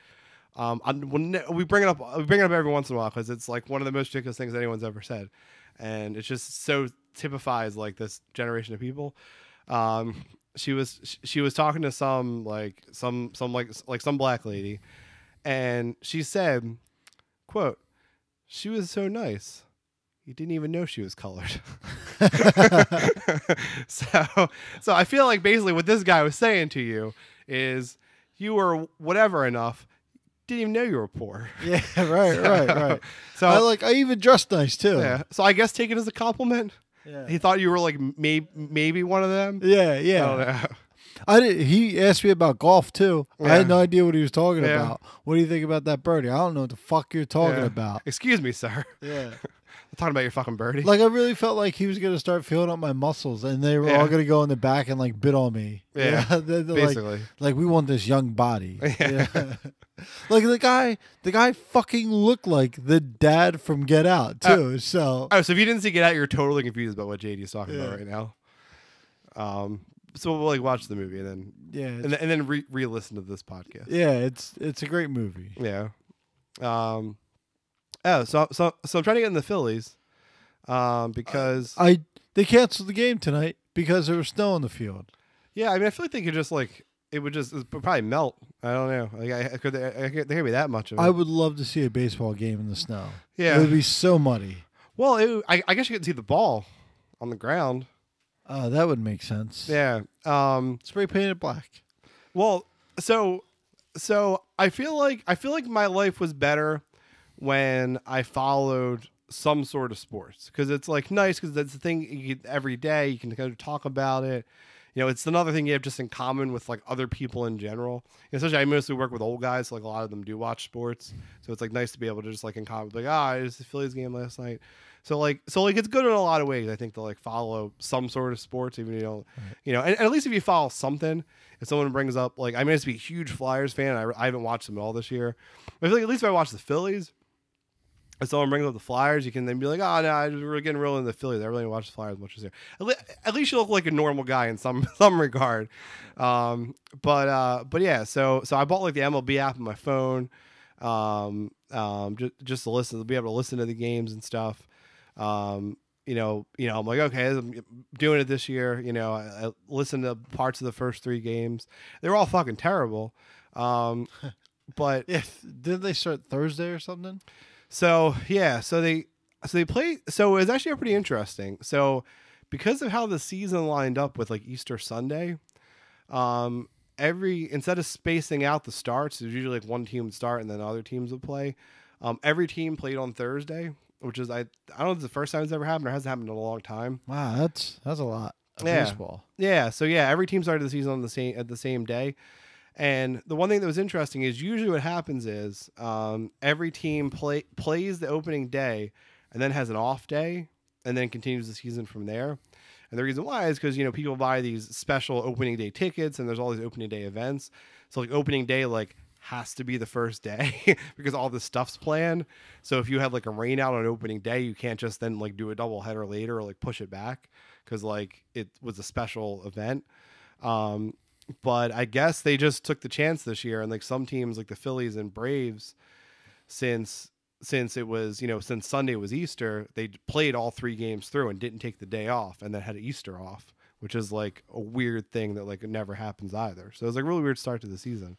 We bring it up every once in a while because it's like one of the most ridiculous things anyone's ever said, and it's just so typifies like this generation of people. She was talking to some black lady, and she said, "Quote, she was so nice, you didn't even know she was colored." So I feel like basically what this guy was saying to you is you were whatever enough. didn't even know you were poor. Yeah, right. So I even dressed nice too. yeah. So I guess take it as a compliment. Yeah. He thought you were like maybe one of them. Yeah. I don't know. He asked me about golf too. Yeah. I had no idea what he was talking Yeah. about. What do you think about that birdie? I don't know what the fuck you're talking Yeah. about. Excuse me, sir. Yeah. I'm talking about your fucking birdie. Like I really felt like he was gonna start feeling up my muscles, and they were Yeah. all gonna go in the back and like bid on me. Yeah, They're basically. like we want this young body. Yeah. Like the guy fucking looked like the dad from Get Out too. So Oh, so if you didn't see Get Out, you're totally confused about what JD is talking about Yeah. right now. So we'll like watch the movie and then yeah, and then re-listen to this podcast. yeah, it's a great movie. Yeah. So I'm trying to get in the Phillies, because They canceled the game tonight because there was snow on the field. yeah, I mean I feel like they could just like it would probably melt. I don't know. Like there can't be that much of it. I would love to see a baseball game in the snow. Yeah. It would be so muddy. Well, I guess you could see the ball on the ground. That would make sense. Yeah. Spray painted black. Well, so I feel like my life was better when I followed some sort of sports, because it's like nice because that's the thing every day you can kind of talk about it. You know, it's another thing you have just in common with like other people in general. Especially I mostly work with old guys, so like a lot of them do watch sports, so it's like nice to be able to just like in common, like it was the Phillies game last night. So it's good in a lot of ways, I think, to like follow some sort of sports, even if you don't, you know, and at least if you follow something, if someone brings up like, I mean, I used to be a huge Flyers fan. I haven't watched them at all this year. But I feel like at least if I watch the Phillies, if someone brings up the Flyers, you can then be like, oh no, we're getting real into the Phillies. I really watch the Flyers as much as here. At least you look like a normal guy in some regard. But yeah, so I bought like the MLB app on my phone, just to listen, to be able to listen to the games and stuff. I'm like, okay, I'm doing it this year. You know, I listened to parts of the first 3 games. They were all fucking terrible. But Yeah, did they start Thursday or something? so yeah, so they play. So it was actually pretty interesting. So because of how the season lined up with like Easter Sunday, instead of spacing out the starts, there's usually like one team would start and then other teams would play. Every team played on Thursday, which is I don't know if it's the first time it's ever happened or hasn't happened in a long time. Wow, that's a lot of Yeah. baseball. Yeah, so yeah, every team started the season on at the same day. And the one thing that was interesting is usually what happens is every team plays the opening day and then has an off day and then continues the season from there. And the reason why is because, you know, people buy these special opening day tickets and there's all these opening day events. So like opening day like has to be the first day because all this stuff's planned. So if you have like a rain out on opening day, you can't just then like do a double header later or like push it back because like it was a special event. But I guess they just took the chance this year, and like some teams like the Phillies and Braves, since it was, you know, since Sunday was Easter, they played all 3 games through and didn't take the day off and then had Easter off, which is like a weird thing that like it never happens either. So it was like a really weird start to the season.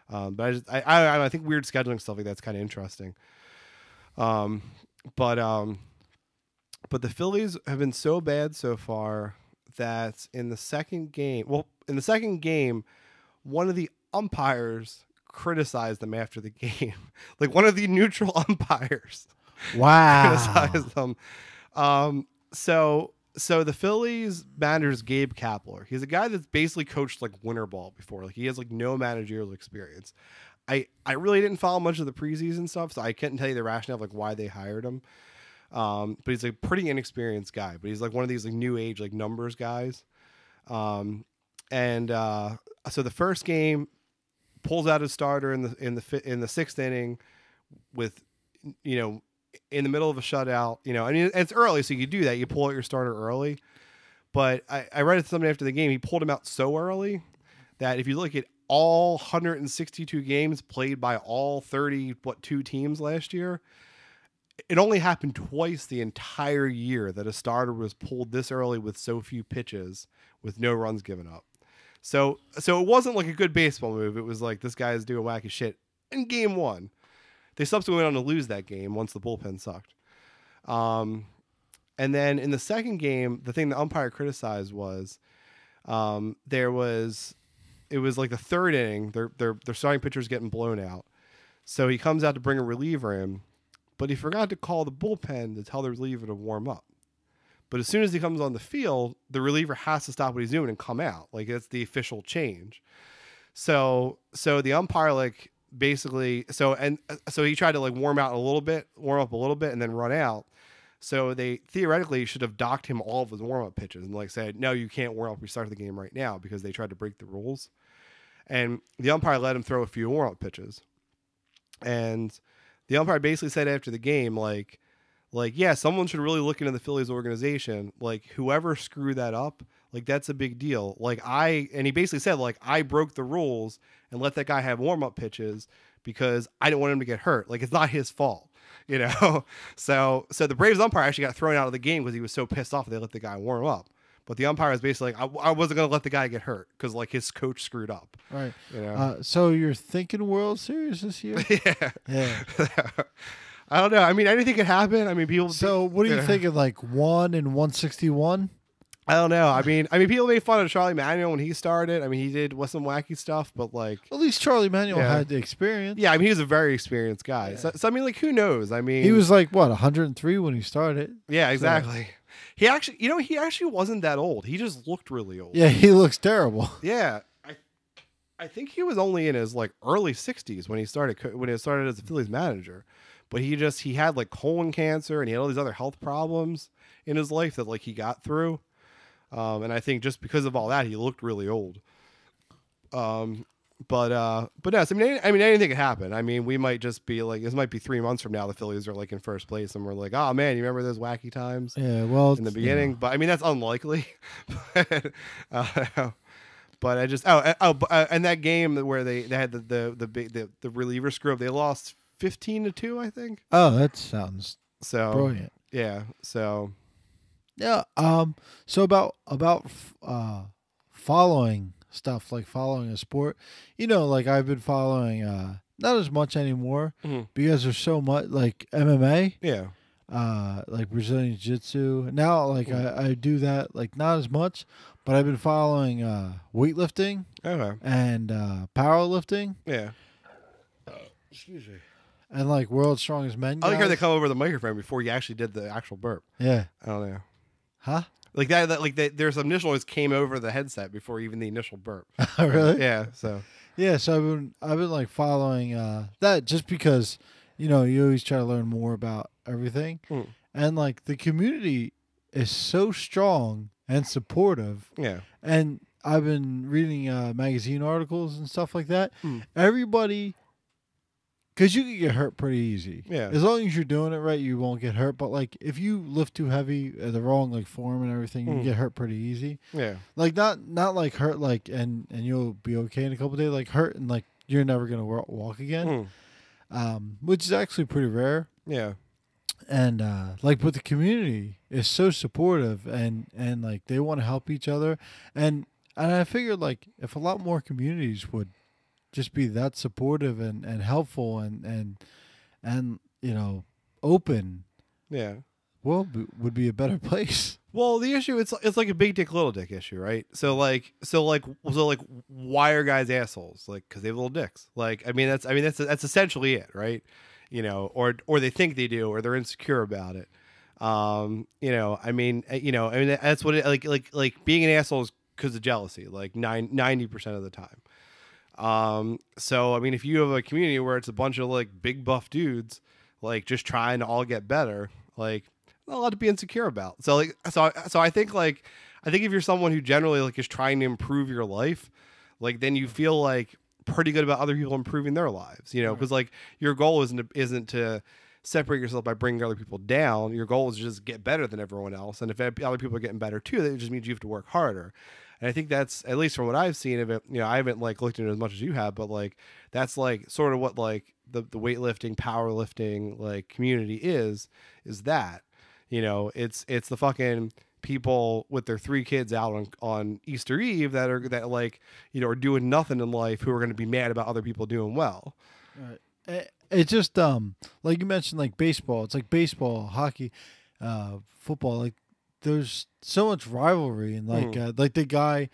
But I think weird scheduling stuff like that's kind of interesting. But the Phillies have been so bad so far that in the second game, one of the umpires criticized them after the game. Like one of the neutral umpires criticized them. So the Phillies manager's Gabe Kapler. He's a guy that's basically coached like winter ball before. Like he has like no managerial experience. I really didn't follow much of the preseason stuff, so I couldn't tell you the rationale of like why they hired him. But he's a pretty inexperienced guy, but he's like one of these like new age like numbers guys. So the first game pulls out his starter in the 6th inning with, you know, in the middle of a shutout, you know, I mean, it's early, so you do that. You pull out your starter early, but I read it something after the game. He pulled him out so early that if you look at all 162 games played by all 32 teams last year, it only happened twice the entire year that a starter was pulled this early with so few pitches with no runs given up. So it wasn't like a good baseball move. It was like this guy is doing wacky shit in game 1. They subsequently went on to lose that game once the bullpen sucked. And then in the second game, the thing the umpire criticized was it was like the 3rd inning. Their starting pitcher's getting blown out. So he comes out to bring a reliever in, but he forgot to call the bullpen to tell the reliever to warm up. But as soon as he comes on the field, the reliever has to stop what he's doing and come out. Like, that's the official change. So the umpire, like, basically, so he tried to, like, warm up a little bit, and then run out. So they theoretically should have docked him all of his warm-up pitches and, like, said, no, you can't warm up. We start the game right now, because they tried to break the rules. And the umpire let him throw a few warm-up pitches. And the umpire basically said after the game, like, yeah, someone should really look into the Phillies organization. Like, whoever screwed that up, like, that's a big deal. Like, and he basically said, like, I broke the rules and let that guy have warm-up pitches because I didn't want him to get hurt. Like, it's not his fault, you know? So the Braves umpire actually got thrown out of the game because he was so pissed off they let the guy warm up. But the umpire was basically like, I wasn't going to let the guy get hurt because, like, his coach screwed up. Right. You know? So you're thinking World Series this year? Yeah. I don't know. I mean, anything could happen. I mean, people. So what are you thinking? Like 1 and 161? I don't know. I mean, people made fun of Charlie Manuel when he started. I mean, he did some wacky stuff, but, like, At least Charlie Manuel had the experience. Yeah, I mean, he was a very experienced guy. Yeah. So I mean, like, who knows? I mean, he was like, what, 103 when he started? Yeah, exactly. So. He actually wasn't that old. He just looked really old. Yeah, he looks terrible. Yeah. I think he was only in his, like, early 60s when he started as a Phillies manager. But he had, like, colon cancer, and he had all these other health problems in his life that, like, he got through. And I think just because of all that, he looked really old. But yes, I mean, anything could happen. I mean, we might just be like, this might be 3 months from now, the Phillies are, like, in first place, and we're like, oh man, you remember those wacky times? Yeah, well, in the beginning. Yeah. But I mean, that's unlikely. But I just and that game where they had the reliever screw up, they lost 15-2, I think. Oh, that sounds brilliant. Yeah. So. Yeah. So about following stuff, like following a sport, you know, like I've been following not as much anymore because there's so much, like MMA. Yeah. Like Brazilian Jiu-Jitsu. Now, like I do that, like not as much, but I've been following weightlifting and powerlifting. Yeah. Excuse me. And like World's Strongest Men. I like how they come over the microphone before you actually did the actual burp. Yeah. I don't know. Huh? Like that like there's some initial noise came over the headset before even the initial burp. Really? Yeah. So. Yeah. So I've been like following that just because, you know, you always try to learn more about everything, and like the community is so strong and supportive. Yeah. And I've been reading magazine articles and stuff like that. Everybody. Because you can get hurt pretty easy. Yeah. As long as you're doing it right, you won't get hurt. But, like, if you lift too heavy, the wrong, like, form and everything, you can get hurt pretty easy. Yeah. Like, not like hurt, like, and you'll be okay in a couple of days. Like, hurt and, like, you're never going to walk again. Which is actually pretty rare. Yeah. And, like, but the community is so supportive and like, they want to help each other. And I figured, like, if a lot more communities would just be that supportive and helpful and you know, open. Yeah. Well, would be a better place. Well, the issue it's like a big dick little dick issue, right? So why are guys assholes? Like, because they have little dicks. Like, that's essentially it, right? You know, or they think they do, or they're insecure about it. You know, that's what it like being an asshole is because of jealousy, like 90% of the time. So I mean, if you have a community where it's a bunch of like big buff dudes, like just trying to all get better, like not a lot to be insecure about. So like, so I think if you're someone who generally like is trying to improve your life, like then you feel like pretty good about other people improving their lives, you know, because like your goal isn't to separate yourself by bringing other people down. Your goal is to just get better than everyone else. And if other people are getting better too, that just means you have to work harder. And I think that's, at least from what I've seen of it, you know, I haven't like looked into it as much as you have, but like that's like sort of what like the weightlifting, powerlifting like community is that, you know, it's the fucking people with their 3 kids out on Easter Eve that like, you know, are doing nothing in life who are going to be mad about other people doing well. Right. It's just like you mentioned, like baseball. It's like baseball, hockey, football. Like there's so much rivalry and like the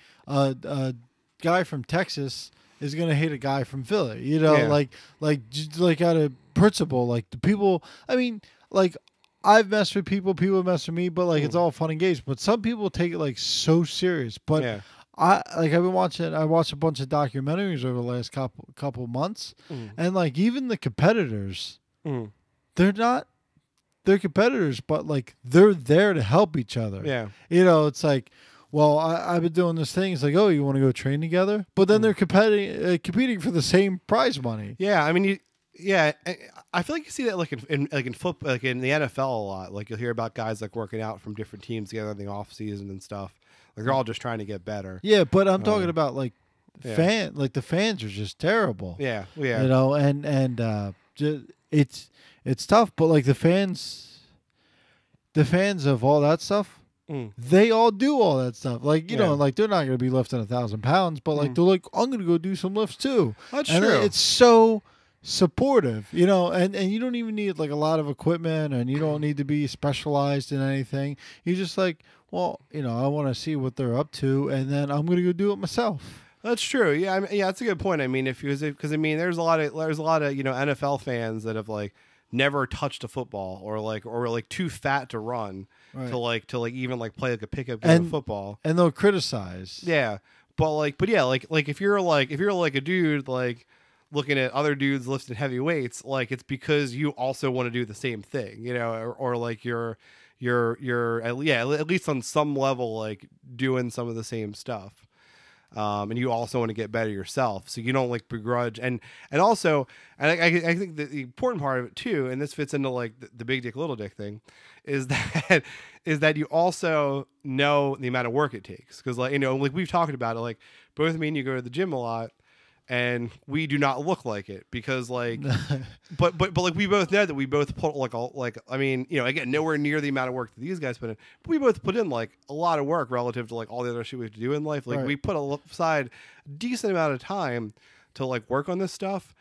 guy from Texas is gonna hate a guy from Philly. You know, Yeah. like out of principle, like the people. I mean, like I've messed with people, people have messed with me, but like it's all fun and games. But some people take it like so serious. But Yeah. I've been watching. I watched a bunch of documentaries over the last couple months, and like even the competitors, Mm. they're not. They're competitors, but like they're there to help each other. Yeah. You know, it's like, well, I've been doing this thing. It's like, oh, you want to go train together? But then they're competing for the same prize money. Yeah, I mean, I feel like you see that like in football, like in the NFL a lot. Like you'll hear about guys like working out from different teams together in the off season and stuff. Like they're all just trying to get better. Yeah, but I'm talking about like yeah. like the fans are just terrible. Yeah, yeah, You know, and just, it's tough. But like the fans of all that stuff, they all do all that stuff. Like, you know, like they're not going to be lifting 1,000 pounds, but like they're like, I'm going to go do some lifts too. That's and true. It's so supportive, you know, and you don't even need like a lot of equipment, and you don't need to be specialized in anything. You just like, well, you know, I want to see what they're up to, and then I'm going to go do it myself. That's true. Yeah, I mean, yeah, that's a good point. I mean, because I mean, there's a lot of NFL fans that have like never touched a football or like too fat to run to like even like play like a pickup game of football, and they'll criticize. Yeah, but yeah, like if you're like a dude like looking at other dudes lifting heavy weights, like it's because you also want to do the same thing, you know, or like you're at least on some level like doing some of the same stuff. And you also want to get better yourself, so you don't like begrudge and also, and I think the important part of it too, and this fits into like the big dick little dick thing, is that you also know the amount of work it takes, because like, you know, like we've talked about it, like both me and you go to the gym a lot, and we do not look like it because like but like we both know that we both put like I mean, you know, again, nowhere near the amount of work that these guys put in, but we both put in like a lot of work relative to like all the other shit we have to do in life. Like we put aside a decent amount of time to like work on this stuff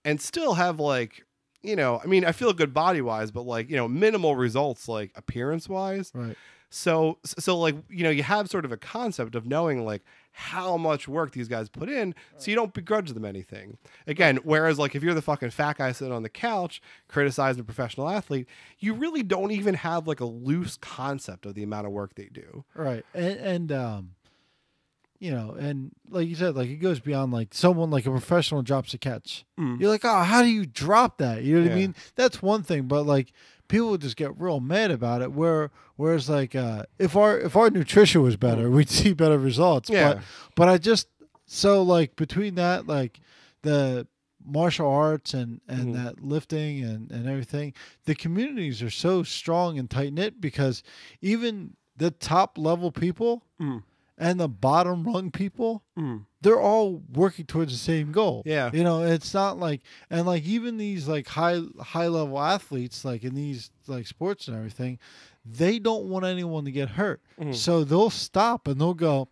and still have like, you know, I mean, I feel good body wise, but like, you know, minimal results like appearance wise. Right. So like, you know, you have sort of a concept of knowing like how much work these guys put in, so you don't begrudge them anything. Again, whereas like if you're the fucking fat guy sitting on the couch criticizing a professional athlete, you really don't even have like a loose concept of the amount of work they do. Right. And you know, and like you said, like it goes beyond like someone like a professional drops a catch. You're like, oh, how do you drop that? You know what I mean? That's one thing, but like people just get real mad about it. Whereas like if our nutrition was better, we'd see better results. Yeah. But I just, so like between that, like the martial arts and that lifting and everything, the communities are so strong and tight knit, because even the top level people and the bottom rung people, they're all working towards the same goal. Yeah. You know, it's not like, and like even these like high level athletes, like in these like sports and everything, they don't want anyone to get hurt. So they'll stop and they'll go,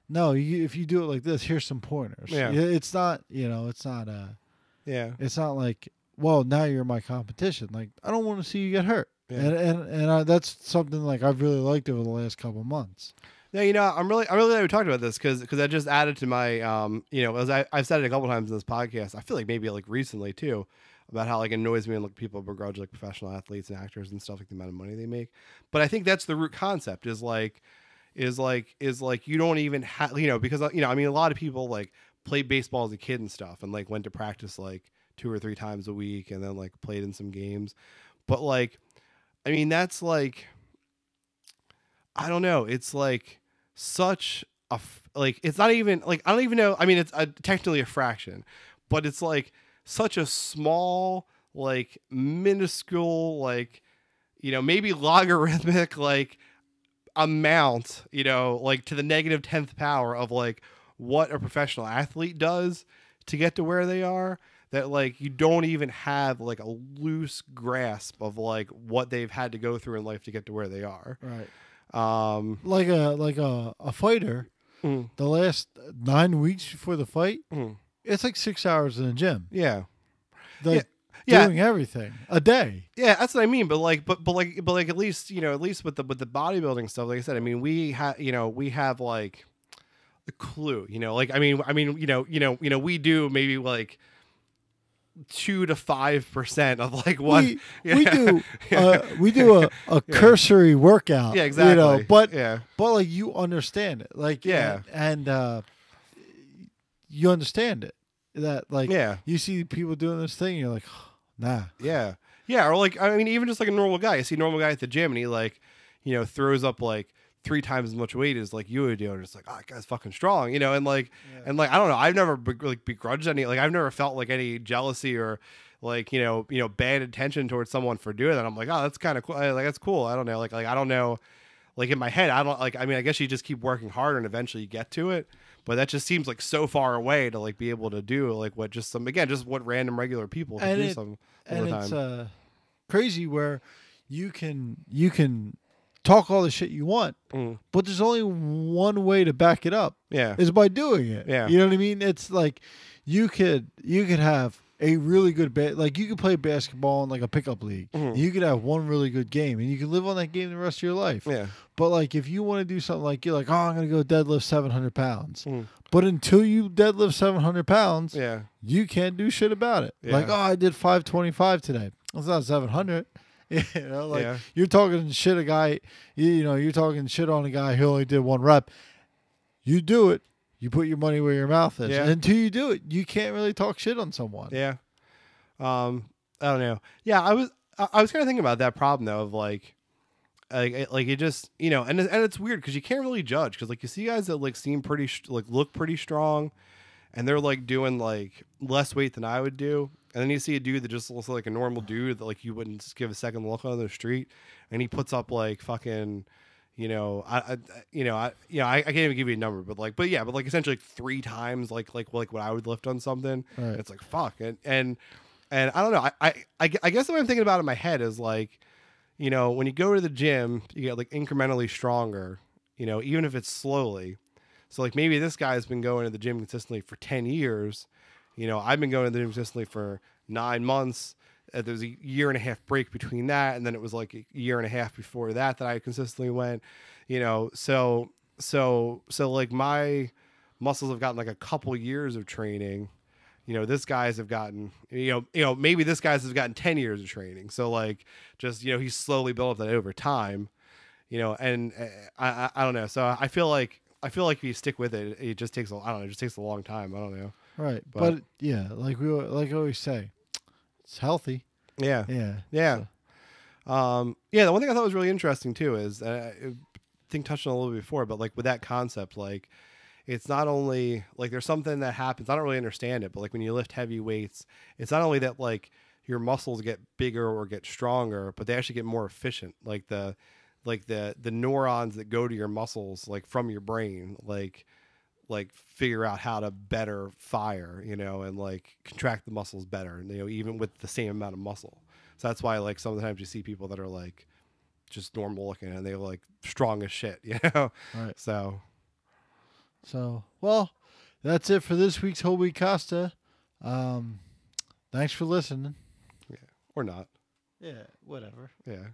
no, if you do it like this, here's some pointers. Yeah. It's not, you know, it's not it's not like, well, now you're my competition. Like, I don't want to see you get hurt. Yeah. And that's something like I've really liked over the last couple of months. No, you know, I'm really glad we talked about this because I just added to my, you know, as I've said it a couple times in this podcast. I feel like maybe like recently too, about how like it annoys me when like people begrudge like professional athletes and actors and stuff, like the amount of money they make. But I think that's the root concept is like you don't even have, you know, because, you know, I mean, a lot of people like played baseball as a kid and stuff and like went to practice like 2 or 3 times a week and then like played in some games. But like, I mean, that's like, I don't know. It's like such a, like, it's not even like, I don't even know. I mean, it's technically a fraction, but it's like such a small, like minuscule, like, you know, maybe logarithmic, like amount, you know, like to the negative 10th power of like what a professional athlete does to get to where they are, that like you don't even have like a loose grasp of like what they've had to go through in life to get to where they are. Right. Like a fighter, the last 9 weeks before the fight, it's like 6 hours in the gym. Yeah. Like, doing everything a day. Yeah, that's what I mean. But like at least, you know, at least with the bodybuilding stuff, like I said, I mean, we have like a clue. Like we do maybe like 2 to 5% of like what we do a cursory workout. Yeah, exactly. But like you understand it, like and you understand it that like you see people doing this thing, you're like, nah. Or like even just like a normal guy. You see a normal guy at the gym and he like throws up like 3 times as much weight as like you would do, and it's like, oh, that guy's fucking strong, and like I don't know, I've never begrudged any, like I've never felt like any jealousy or like bad intention towards someone for doing that. I'm like, oh, that's kind of cool, like that's cool. I don't know, like I don't know, like in my head I don't like, I guess you just keep working harder and eventually you get to it, but that just seems like so far away to like be able to do like what just what random regular people can do some of the time. It's crazy where you can talk all the shit you want, but there's only one way to back it up. Is by doing it. You know what I mean? It's like you could have a really good like you could play basketball in like a pickup league. You could have one really good game and you can live on that game the rest of your life. But like if you want to do something like you're like, oh, I'm gonna go deadlift 700 pounds. But until you deadlift 700 pounds, you can't do shit about it. Like, oh, I did 525 today. That's not 700. You're talking shit a guy, you're talking shit on a guy who only did 1 rep. You do it, you put your money where your mouth is. And until you do it, you can't really talk shit on someone. I don't know. I was kind of thinking about that problem though, of like it just, and it's weird because you can't really judge, because like you see guys that like seem pretty look pretty strong and they're like doing like less weight than I would do. And then you see a dude that just looks like a normal dude that like you wouldn't just give a second look on the street, and he puts up like fucking, I can't even give you a number, but like essentially like 3 times like what I would lift on something. Right. It's like fuck, and I don't know. I guess what I'm thinking about in my head is like, when you go to the gym, you get like incrementally stronger, even if it's slowly. So like maybe this guy's been going to the gym consistently for 10 years. I've been going to the gym consistently for 9 months. There's a 1.5-year break between that, and then it was like a 1.5 years before that I consistently went. So like my muscles have gotten like a couple years of training. This guy's have gotten, maybe this guy's have gotten 10 years of training. So like just he's slowly built up that over time. And I don't know. So I feel like if you stick with it, it just takes it just takes a long time. I don't know. Right, but yeah, like I always say, it's healthy. Yeah. So. The one thing I thought was really interesting too is I think touched on a little bit before, but like with that concept, like it's not only like there's something that happens. I don't really understand it, but like when you lift heavy weights, it's not only that like your muscles get bigger or get stronger, but they actually get more efficient. Like the neurons that go to your muscles, like from your brain, like figure out how to better fire, and like contract the muscles better, even with the same amount of muscle. So that's why like sometimes you see people that are like just normal looking and they're like strong as shit, Right. So well, that's it for this week's Whole Week Costa. Thanks for listening. Yeah. Or not. Yeah, whatever. Yeah.